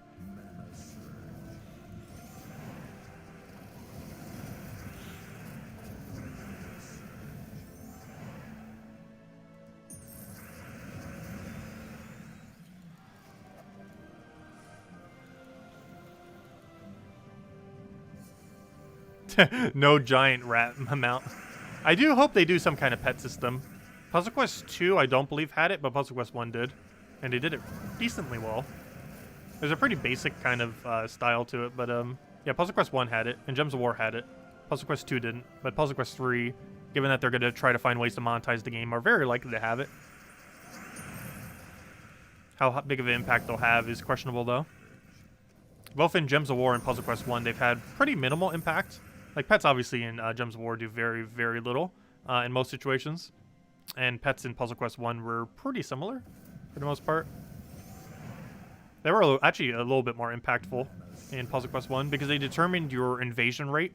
No giant rat amount. I do hope they do some kind of pet system. Puzzle Quest 2, I don't believe had it, but Puzzle Quest 1 did. And they did it decently well. There's a pretty basic kind of style to it, but yeah, Puzzle Quest 1 had it, and Gems of War had it. Puzzle Quest 2 didn't, but Puzzle Quest 3, given that they're going to try to find ways to monetize the game, are very likely to have it. How big of an impact they'll have is questionable, though. Both in Gems of War and Puzzle Quest 1, they've had pretty minimal impact. Like, pets obviously in Gems of War do very, very little in most situations. And pets in Puzzle Quest 1 were pretty similar, for the most part. They were actually a little bit more impactful in Puzzle Quest 1 because they determined your invasion rate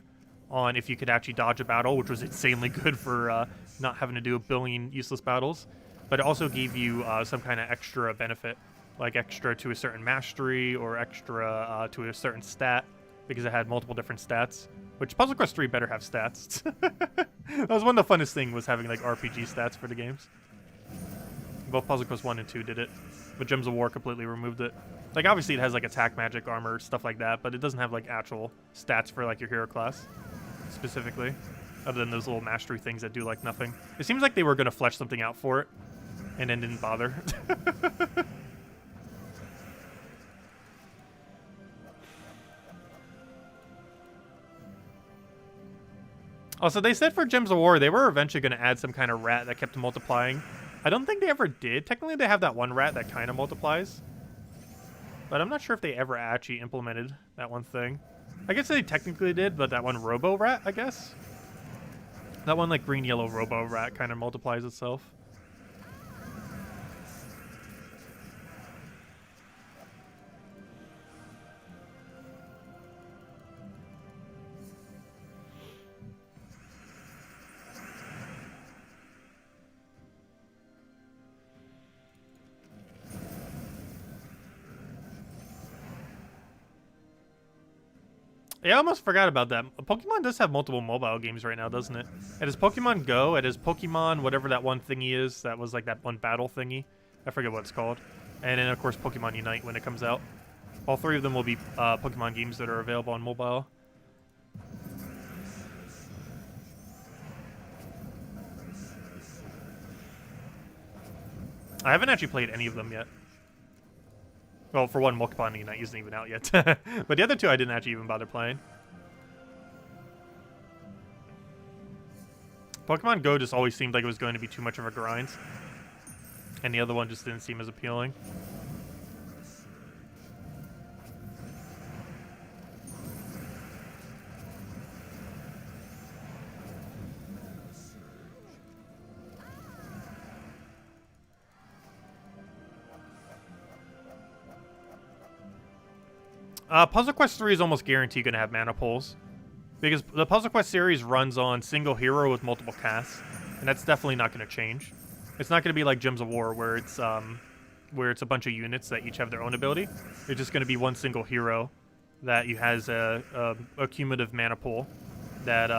on if you could actually dodge a battle, which was insanely good for not having to do a billion useless battles. But it also gave you some kind of extra benefit, like extra to a certain mastery or extra to a certain stat, because it had multiple different stats, which Puzzle Quest 3 better have stats. That was one of the funnest things, was having like RPG stats for the games. Both Puzzle Quest 1 and 2 did it, but Gems of War completely removed it. Like, obviously it has like attack, magic, armor, stuff like that, but it doesn't have like actual stats for like your hero class, specifically, other than those little mastery things that do like nothing. It seems like they were going to flesh something out for it, and then didn't bother. Also, they said for Gems of War, they were eventually going to add some kind of rat that kept multiplying. I don't think they ever did. Technically, they have that one rat that kind of multiplies. But I'm not sure if they ever actually implemented that one thing. I guess they technically did, but that one Robo Rat, I guess? That one, like, green-yellow Robo Rat kind of multiplies itself. Yeah, I almost forgot about that. Pokemon does have multiple mobile games right now, doesn't it? It has Pokemon Go, it has Pokemon whatever that one thingy is, that was like that one battle thingy. I forget what it's called. And then, of course, Pokemon Unite when it comes out. All three of them will be Pokemon games that are available on mobile. I haven't actually played any of them yet. Well, for one, Pokemon Unite isn't even out yet. But the other two I didn't actually even bother playing. Pokemon Go just always seemed like it was going to be too much of a grind. And the other one just didn't seem as appealing. Puzzle Quest 3 is almost guaranteed going to have mana pulls, because the Puzzle Quest series runs on single hero with multiple casts, and that's definitely not going to change. It's not going to be like Gems of War, where it's a bunch of units that each have their own ability. It's just going to be one single hero that has a cumulative mana pool that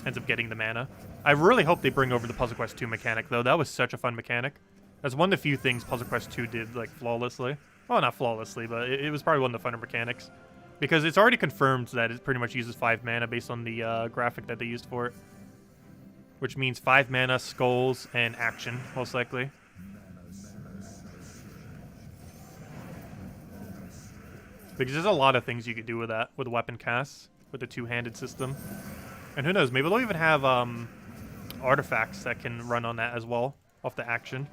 ends up getting the mana. I really hope they bring over the Puzzle Quest 2 mechanic, though. That was such a fun mechanic. That's one of the few things Puzzle Quest 2 did like flawlessly. Well, not flawlessly, but it was probably one of the funner mechanics. Because it's already confirmed that it pretty much uses 5 mana based on the graphic that they used for it. Which means 5 mana, skulls, and action, most likely. Because there's a lot of things you could do with that, with weapon casts, with the two-handed system. And who knows, maybe they'll even have artifacts that can run on that as well, off the action.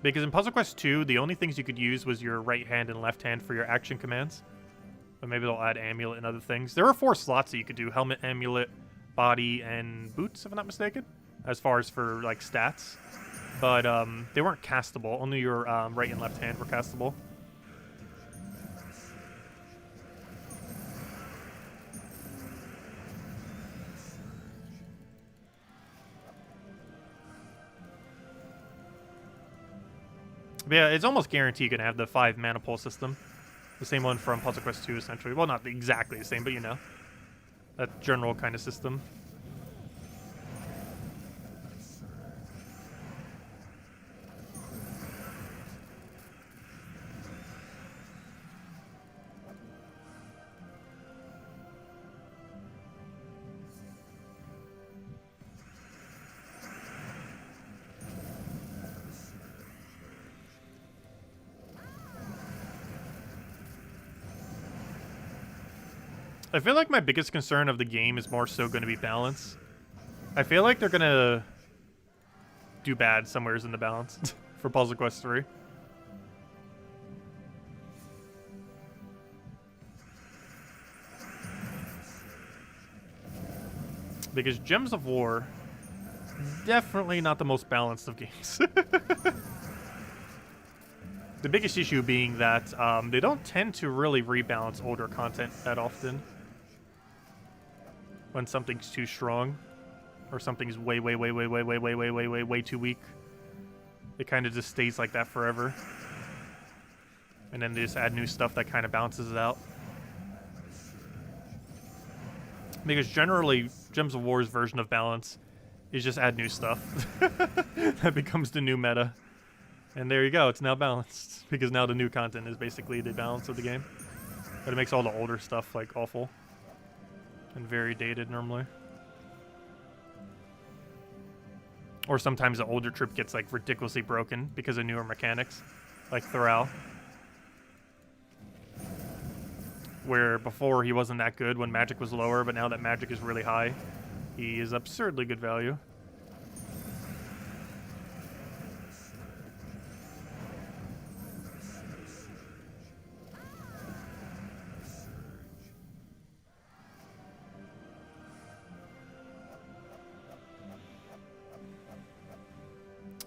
Because in Puzzle Quest 2, the only things you could use was your right hand and left hand for your action commands. But maybe they'll add amulet and other things. There are 4 slots that you could do: helmet, amulet, body, and boots, if I'm not mistaken, as far as for like stats. But they weren't castable. Only your right and left hand were castable. But yeah, it's almost guaranteed you're going to have the 5 mana pull system. The same one from Puzzle Quest 2, essentially. Well, not exactly the same, but you know. That general kind of system. I feel like my biggest concern of the game is more so going to be balance. I feel like they're going to do bad somewheres in the balance for Puzzle Quest 3. Because Gems of War, definitely not the most balanced of games. The biggest issue being that they don't tend to really rebalance older content that often. When something's too strong, or something's way too weak, it kind of just stays like that forever. And then they just add new stuff that kind of balances it out. Because generally, Gems of War's version of balance is just add new stuff. That becomes the new meta. And there you go, it's now balanced. Because now the new content is basically the balance of the game. But it makes all the older stuff, like, awful. And very dated, normally. Or sometimes the older trip gets, like, ridiculously broken because of newer mechanics. Like Thrall. Where before he wasn't that good when magic was lower, but now that magic is really high, he is absurdly good value.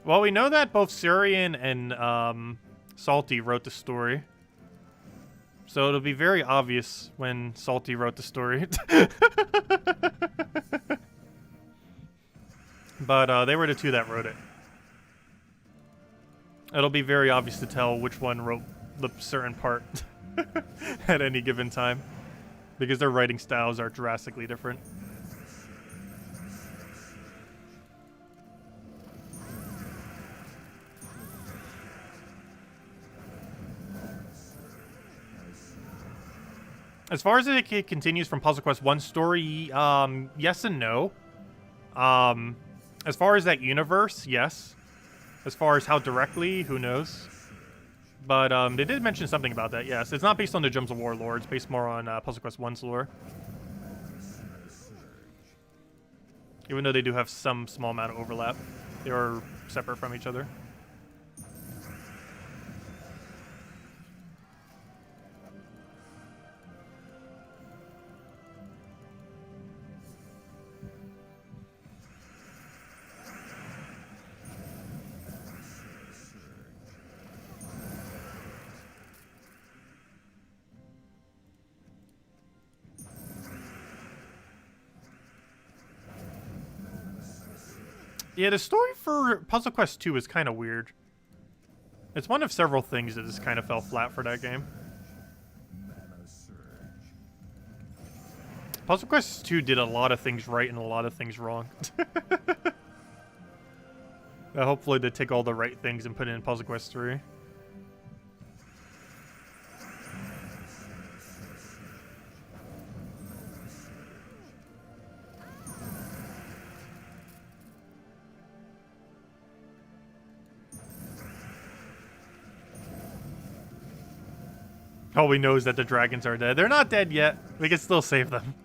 Well, we know that both Syrian and Salty wrote the story. So it'll be very obvious when Salty wrote the story. But they were the two that wrote it. It'll be very obvious to tell which one wrote the certain part at any given time. Because their writing styles are drastically different. As far as it continues from Puzzle Quest 1 story, yes and no. As far as that universe, yes. As far as how directly, who knows. But they did mention something about that, yes. It's not based on the Gems of War lore, it's based more on Puzzle Quest 1's lore. Even though they do have some small amount of overlap. They are separate from each other. Yeah, the story for Puzzle Quest 2 is kind of weird. It's one of several things that just kind of fell flat for that game. Puzzle Quest 2 did a lot of things right and a lot of things wrong. Hopefully they take all the right things and put it in Puzzle Quest 3. All we know is that the dragons are dead. They're not dead yet. We can still save them.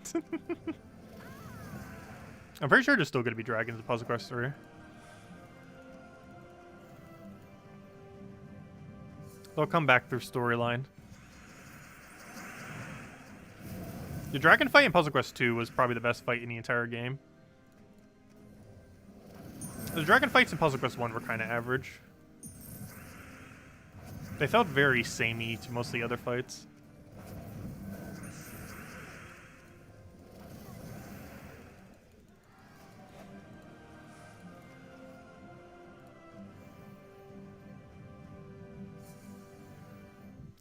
I'm pretty sure there's still going to be dragons in Puzzle Quest 3. They'll come back through storyline. The dragon fight in Puzzle Quest 2 was probably the best fight in the entire game. The dragon fights in Puzzle Quest 1 were kind of average. They felt very samey to most of the other fights.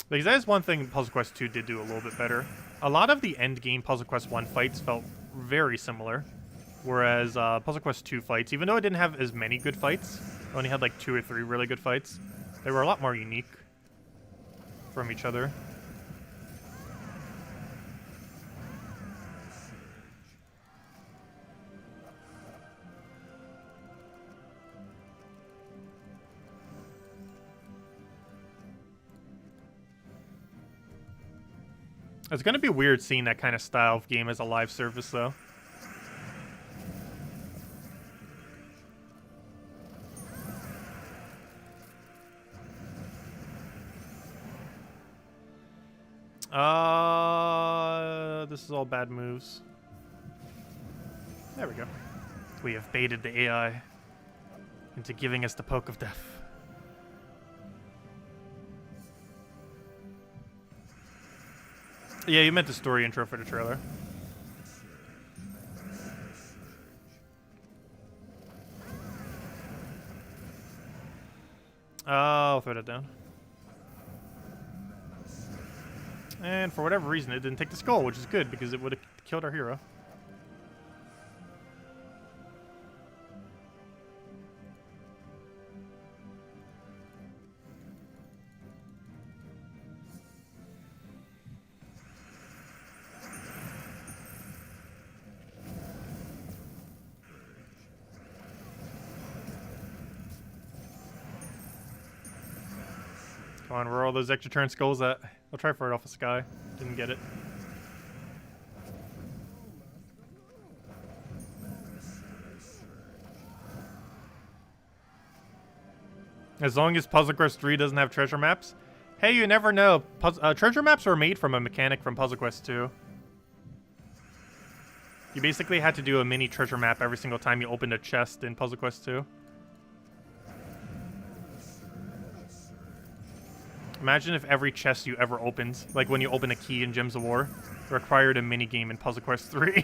Because that is one thing Puzzle Quest 2 did do a little bit better. A lot of the end game Puzzle Quest 1 fights felt very similar. Whereas Puzzle Quest 2 fights, even though it didn't have as many good fights, it only had like 2 or 3 really good fights, they were a lot more unique from each other. It's gonna be weird seeing that kind of style of game as a live service, though. This is all bad moves. There we go. We have baited the AI into giving us the poke of death. Yeah, you meant the story intro for the trailer. I'll throw that down. And for whatever reason, it didn't take the skull, which is good because it would have killed our hero. Come on, where are all those extra turn skulls at? I'll try for it off the sky. Didn't get it. As long as Puzzle Quest 3 doesn't have treasure maps. Hey, you never know. Treasure maps were made from a mechanic from Puzzle Quest 2. You basically had to do a mini treasure map every single time you opened a chest in Puzzle Quest 2. Imagine if every chest you ever opened, like when you open a key in Gems of War, required a mini-game in Puzzle Quest 3.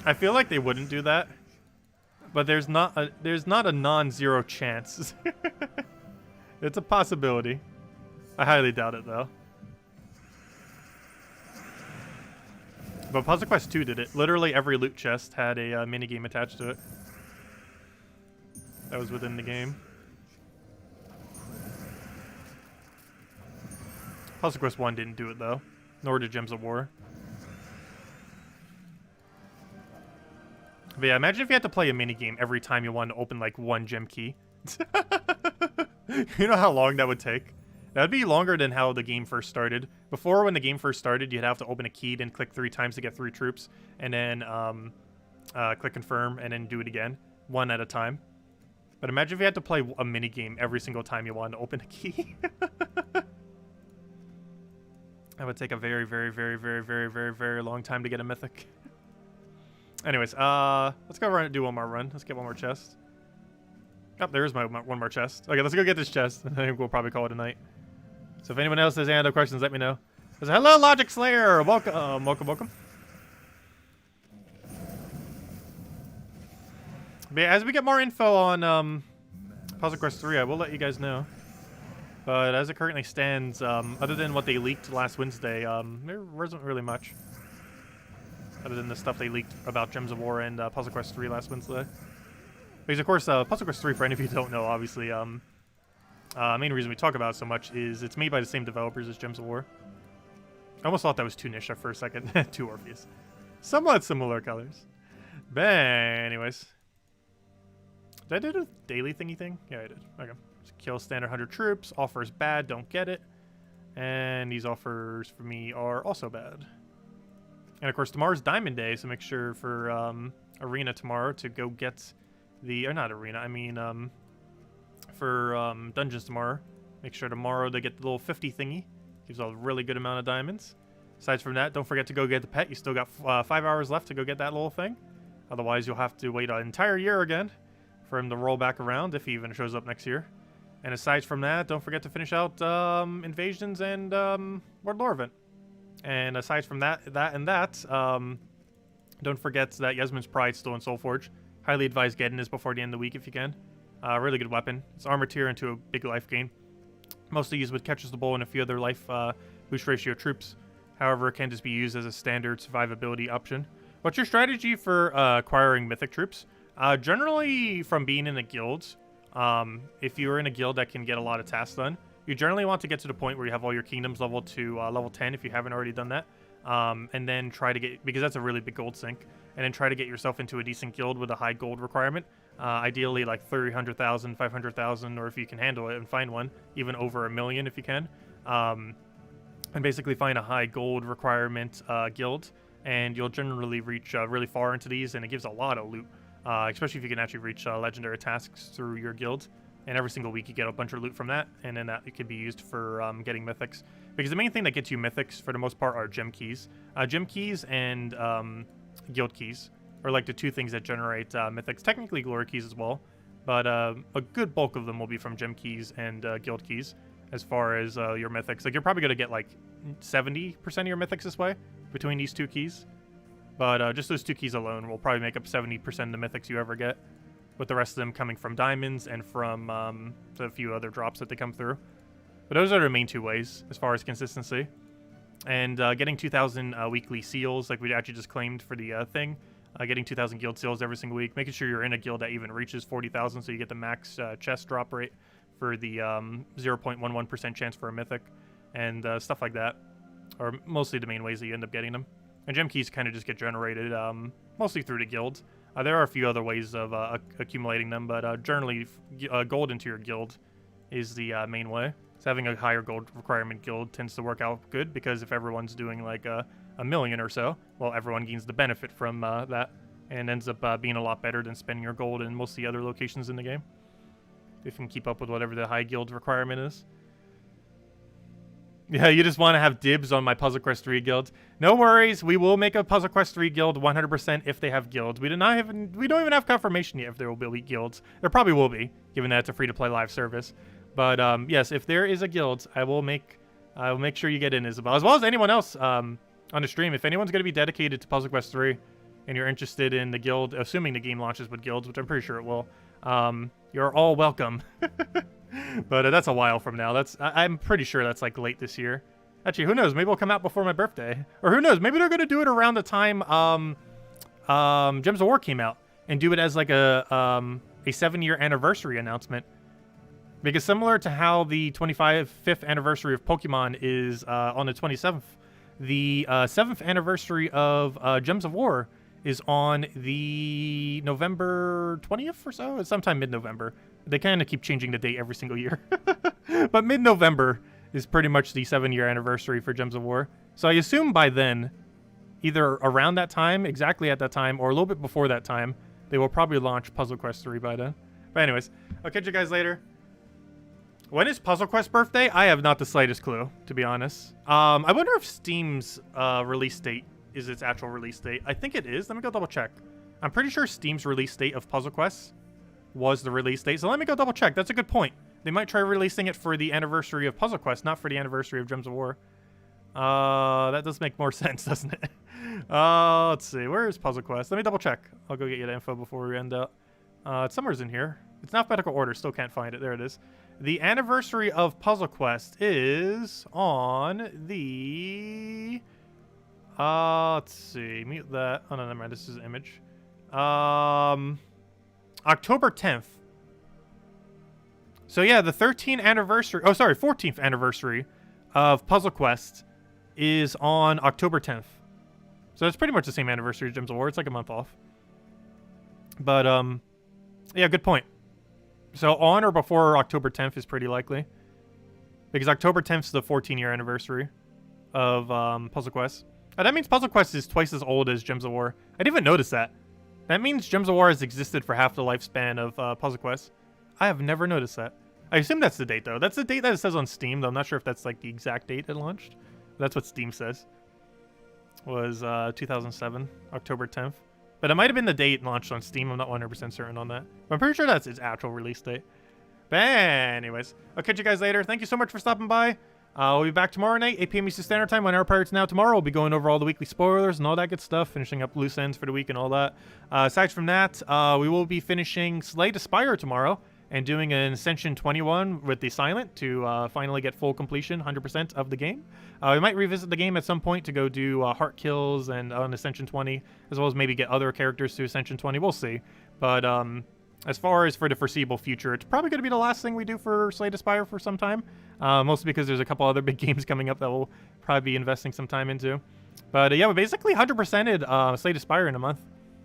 I feel like they wouldn't do that, but there's not a non-zero chance. It's a possibility. I highly doubt it, though. But Puzzle Quest 2 did it. Literally every loot chest had a mini-game attached to it. That was within the game. Puzzle Quest 1 didn't do it, though. Nor did Gems of War. But yeah, imagine if you had to play a minigame every time you wanted to open, like, one gem key. You know how long that would take? That'd be longer than how the game first started. Before, when the game first started, you'd have to open a key, then click 3 times to get 3 troops, and then click confirm, and then do it again, one at a time. But imagine if you had to play a minigame every single time you wanted to open a key. That would take a very, very, very, very, very, very, very long time to get a mythic. Anyways, let's go run and do one more run. Let's get one more chest. Oh, there's my one more chest. Okay, let's go get this chest. I think we'll probably call it a night. So if anyone else has any other questions, let me know. Hello, Logic Slayer. Welcome, welcome. But yeah, as we get more info on Puzzle Quest 3, I will let you guys know. But as it currently stands, other than what they leaked last Wednesday, there wasn't really much. Other than the stuff they leaked about Gems of War and Puzzle Quest 3 last Wednesday. Because, of course, Puzzle Quest 3, for any of you who don't know, obviously, main reason we talk about it so much is it's made by the same developers as Gems of War. I almost thought that was too niche for a second. Too Orpheus. Somewhat similar colors. But anyways. Did I do a daily thingy thing? Yeah, I did. Okay. Kill standard 100 troops. Offers bad, don't get it. And these offers for me are also bad. And of course, tomorrow's Diamond Day, so make sure for Arena tomorrow to go get the... Or not Arena, I mean for Dungeons tomorrow. Make sure tomorrow to get the little 50 thingy. Gives a really good amount of diamonds. Aside from that, don't forget to go get the pet. You still got 5 hours left to go get that little thing. Otherwise, you'll have to wait an entire year again for him to roll back around if he even shows up next year. And aside from that, don't forget to finish out Invasions and Lord Lorvent. And aside from that, don't forget that Yasmin's Pride's still in Soulforge. Highly advise getting this before the end of the week if you can. Really good weapon. It's armor tier into a big life gain. Mostly used with Catches the Bull and a few other life boost ratio troops. However, it can just be used as a standard survivability option. What's your strategy for acquiring mythic troops? Generally, from being in a guild, if you're in a guild that can get a lot of tasks done, you generally want to get to the point where you have all your kingdoms leveled to level 10 if you haven't already done that. And then try to get, because that's a really big gold sink, and then try to get yourself into a decent guild with a high gold requirement. Ideally like 300,000, 500,000, or if you can handle it and find one, even over 1 million if you can. and basically find a high gold requirement guild, and you'll generally reach really far into these, and it gives a lot of loot, especially if you can actually reach legendary tasks through your guild. And every single week you get a bunch of loot from that, and then that it can be used for getting mythics. Because the main thing that gets you mythics for the most part are gem keys. Gem keys and guild keys are like the two things that generate mythics. Technically glory keys as well, but a good bulk of them will be from gem keys and guild keys. As far as your mythics, like you're probably gonna get like 70% of your mythics this way between these two keys. But just those two keys alone will probably make up 70% of the mythics you ever get, with the rest of them coming from diamonds and from a few other drops that they come through. But those are the main two ways as far as consistency. And getting 2,000 weekly seals, like we actually just claimed for the thing. Getting 2,000 guild seals every single week. Making sure you're in a guild that even reaches 40,000, so you get the max chest drop rate for the 0.11% chance for a mythic. And stuff like that are mostly the main ways that you end up getting them. And gem keys kind of just get generated mostly through the guild. There are a few other ways of accumulating them, but generally gold into your guild is the main way. So having a higher gold requirement guild tends to work out good, because if everyone's doing like a million or so, well, everyone gains the benefit from that, and ends up being a lot better than spending your gold in most of the other locations in the game, if you can keep up with whatever the high guild requirement is. Yeah, you just want to have dibs on my Puzzle Quest 3 guild. No worries, we will make a Puzzle Quest 3 guild 100% if they have guilds. We don't even have confirmation yet if there will be guilds. There probably will be, given that it's a free-to-play live service. But yes, if there is a guild, I will make sure you get in, Isabel, as well as anyone else on the stream. If anyone's going to be dedicated to Puzzle Quest 3 and you're interested in the guild, assuming the game launches with guilds, which I'm pretty sure it will, you're all welcome. But that's a while from now. I'm pretty sure that's like late this year. Actually, who knows? Maybe it'll come out before my birthday. Or who knows? Maybe they're going to do it around the time Gems of War came out, and do it as like a 7-year anniversary announcement. Because similar to how the 25th anniversary of Pokemon is on the 27th, the 7th anniversary of Gems of War is on the November 20th or so. It's sometime mid-November. They kind of keep changing the date every single year. But mid-November is pretty much the 7-year anniversary for Gems of War. So I assume by then, either around that time, exactly at that time, or a little bit before that time, they will probably launch Puzzle Quest 3 by then. But anyways, I'll catch you guys later. When is Puzzle Quest birthday? I have not the slightest clue, to be honest. I wonder if Steam's release date is its actual release date. I think it is. Let me go double check. I'm pretty sure Steam's release date of Puzzle Quest was the release date. So let me go double check. That's a good point. They might try releasing it for the anniversary of Puzzle Quest, not for the anniversary of Gems of War. That does make more sense, doesn't it? Let's see. Where is Puzzle Quest? Let me double check. I'll go get you the info before we end up. It's somewhere's in here. It's in alphabetical order. Still can't find it. There it is. The anniversary of Puzzle Quest is on the... let's see. Mute that. Oh, no, never mind. This is an image. October 10th. So yeah, the 13th anniversary... Oh, sorry, 14th anniversary of Puzzle Quest is on October 10th. So it's pretty much the same anniversary as Gems of War. It's like a month off. But, yeah, good point. So on or before October 10th is pretty likely. Because October 10th is the 14-year anniversary of Puzzle Quest. That means Puzzle Quest is twice as old as Gems of War. I didn't even notice that. That means Gems of War has existed for half the lifespan of Puzzle Quest. I have never noticed that. I assume that's the date, though. That's the date that it says on Steam, though I'm not sure if that's like the exact date it launched. That's what Steam says. Was 2007, October 10th. But it might have been the date launched on Steam. I'm not 100% certain on that. But I'm pretty sure that's its actual release date. But anyways, I'll catch you guys later. Thank you so much for stopping by. We'll be back tomorrow night, 8 p.m. Eastern Standard Time on Our Pirates Now. Tomorrow we'll be going over all the weekly spoilers and all that good stuff, finishing up loose ends for the week and all that. Aside from that, we will be finishing Slay the Spire tomorrow and doing an Ascension 21 with the Silent to finally get full completion, 100% of the game. We might revisit the game at some point to go do Heart Kills and on Ascension 20, as well as maybe get other characters to Ascension 20. We'll see. But as far as for the foreseeable future, it's probably going to be the last thing we do for Slay the Spire for some time. Mostly because there's a couple other big games coming up that we'll probably be investing some time into. But yeah, we basically 100%ed Slay the Spire in a month.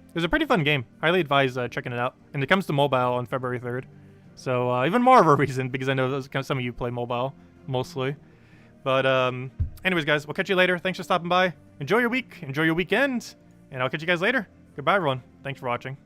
It was a pretty fun game. Highly advise checking it out. And it comes to mobile on February 3rd. So even more of a reason, because I know some of you play mobile mostly. But anyways, guys, we'll catch you later. Thanks for stopping by. Enjoy your week. Enjoy your weekend. And I'll catch you guys later. Goodbye, everyone. Thanks for watching.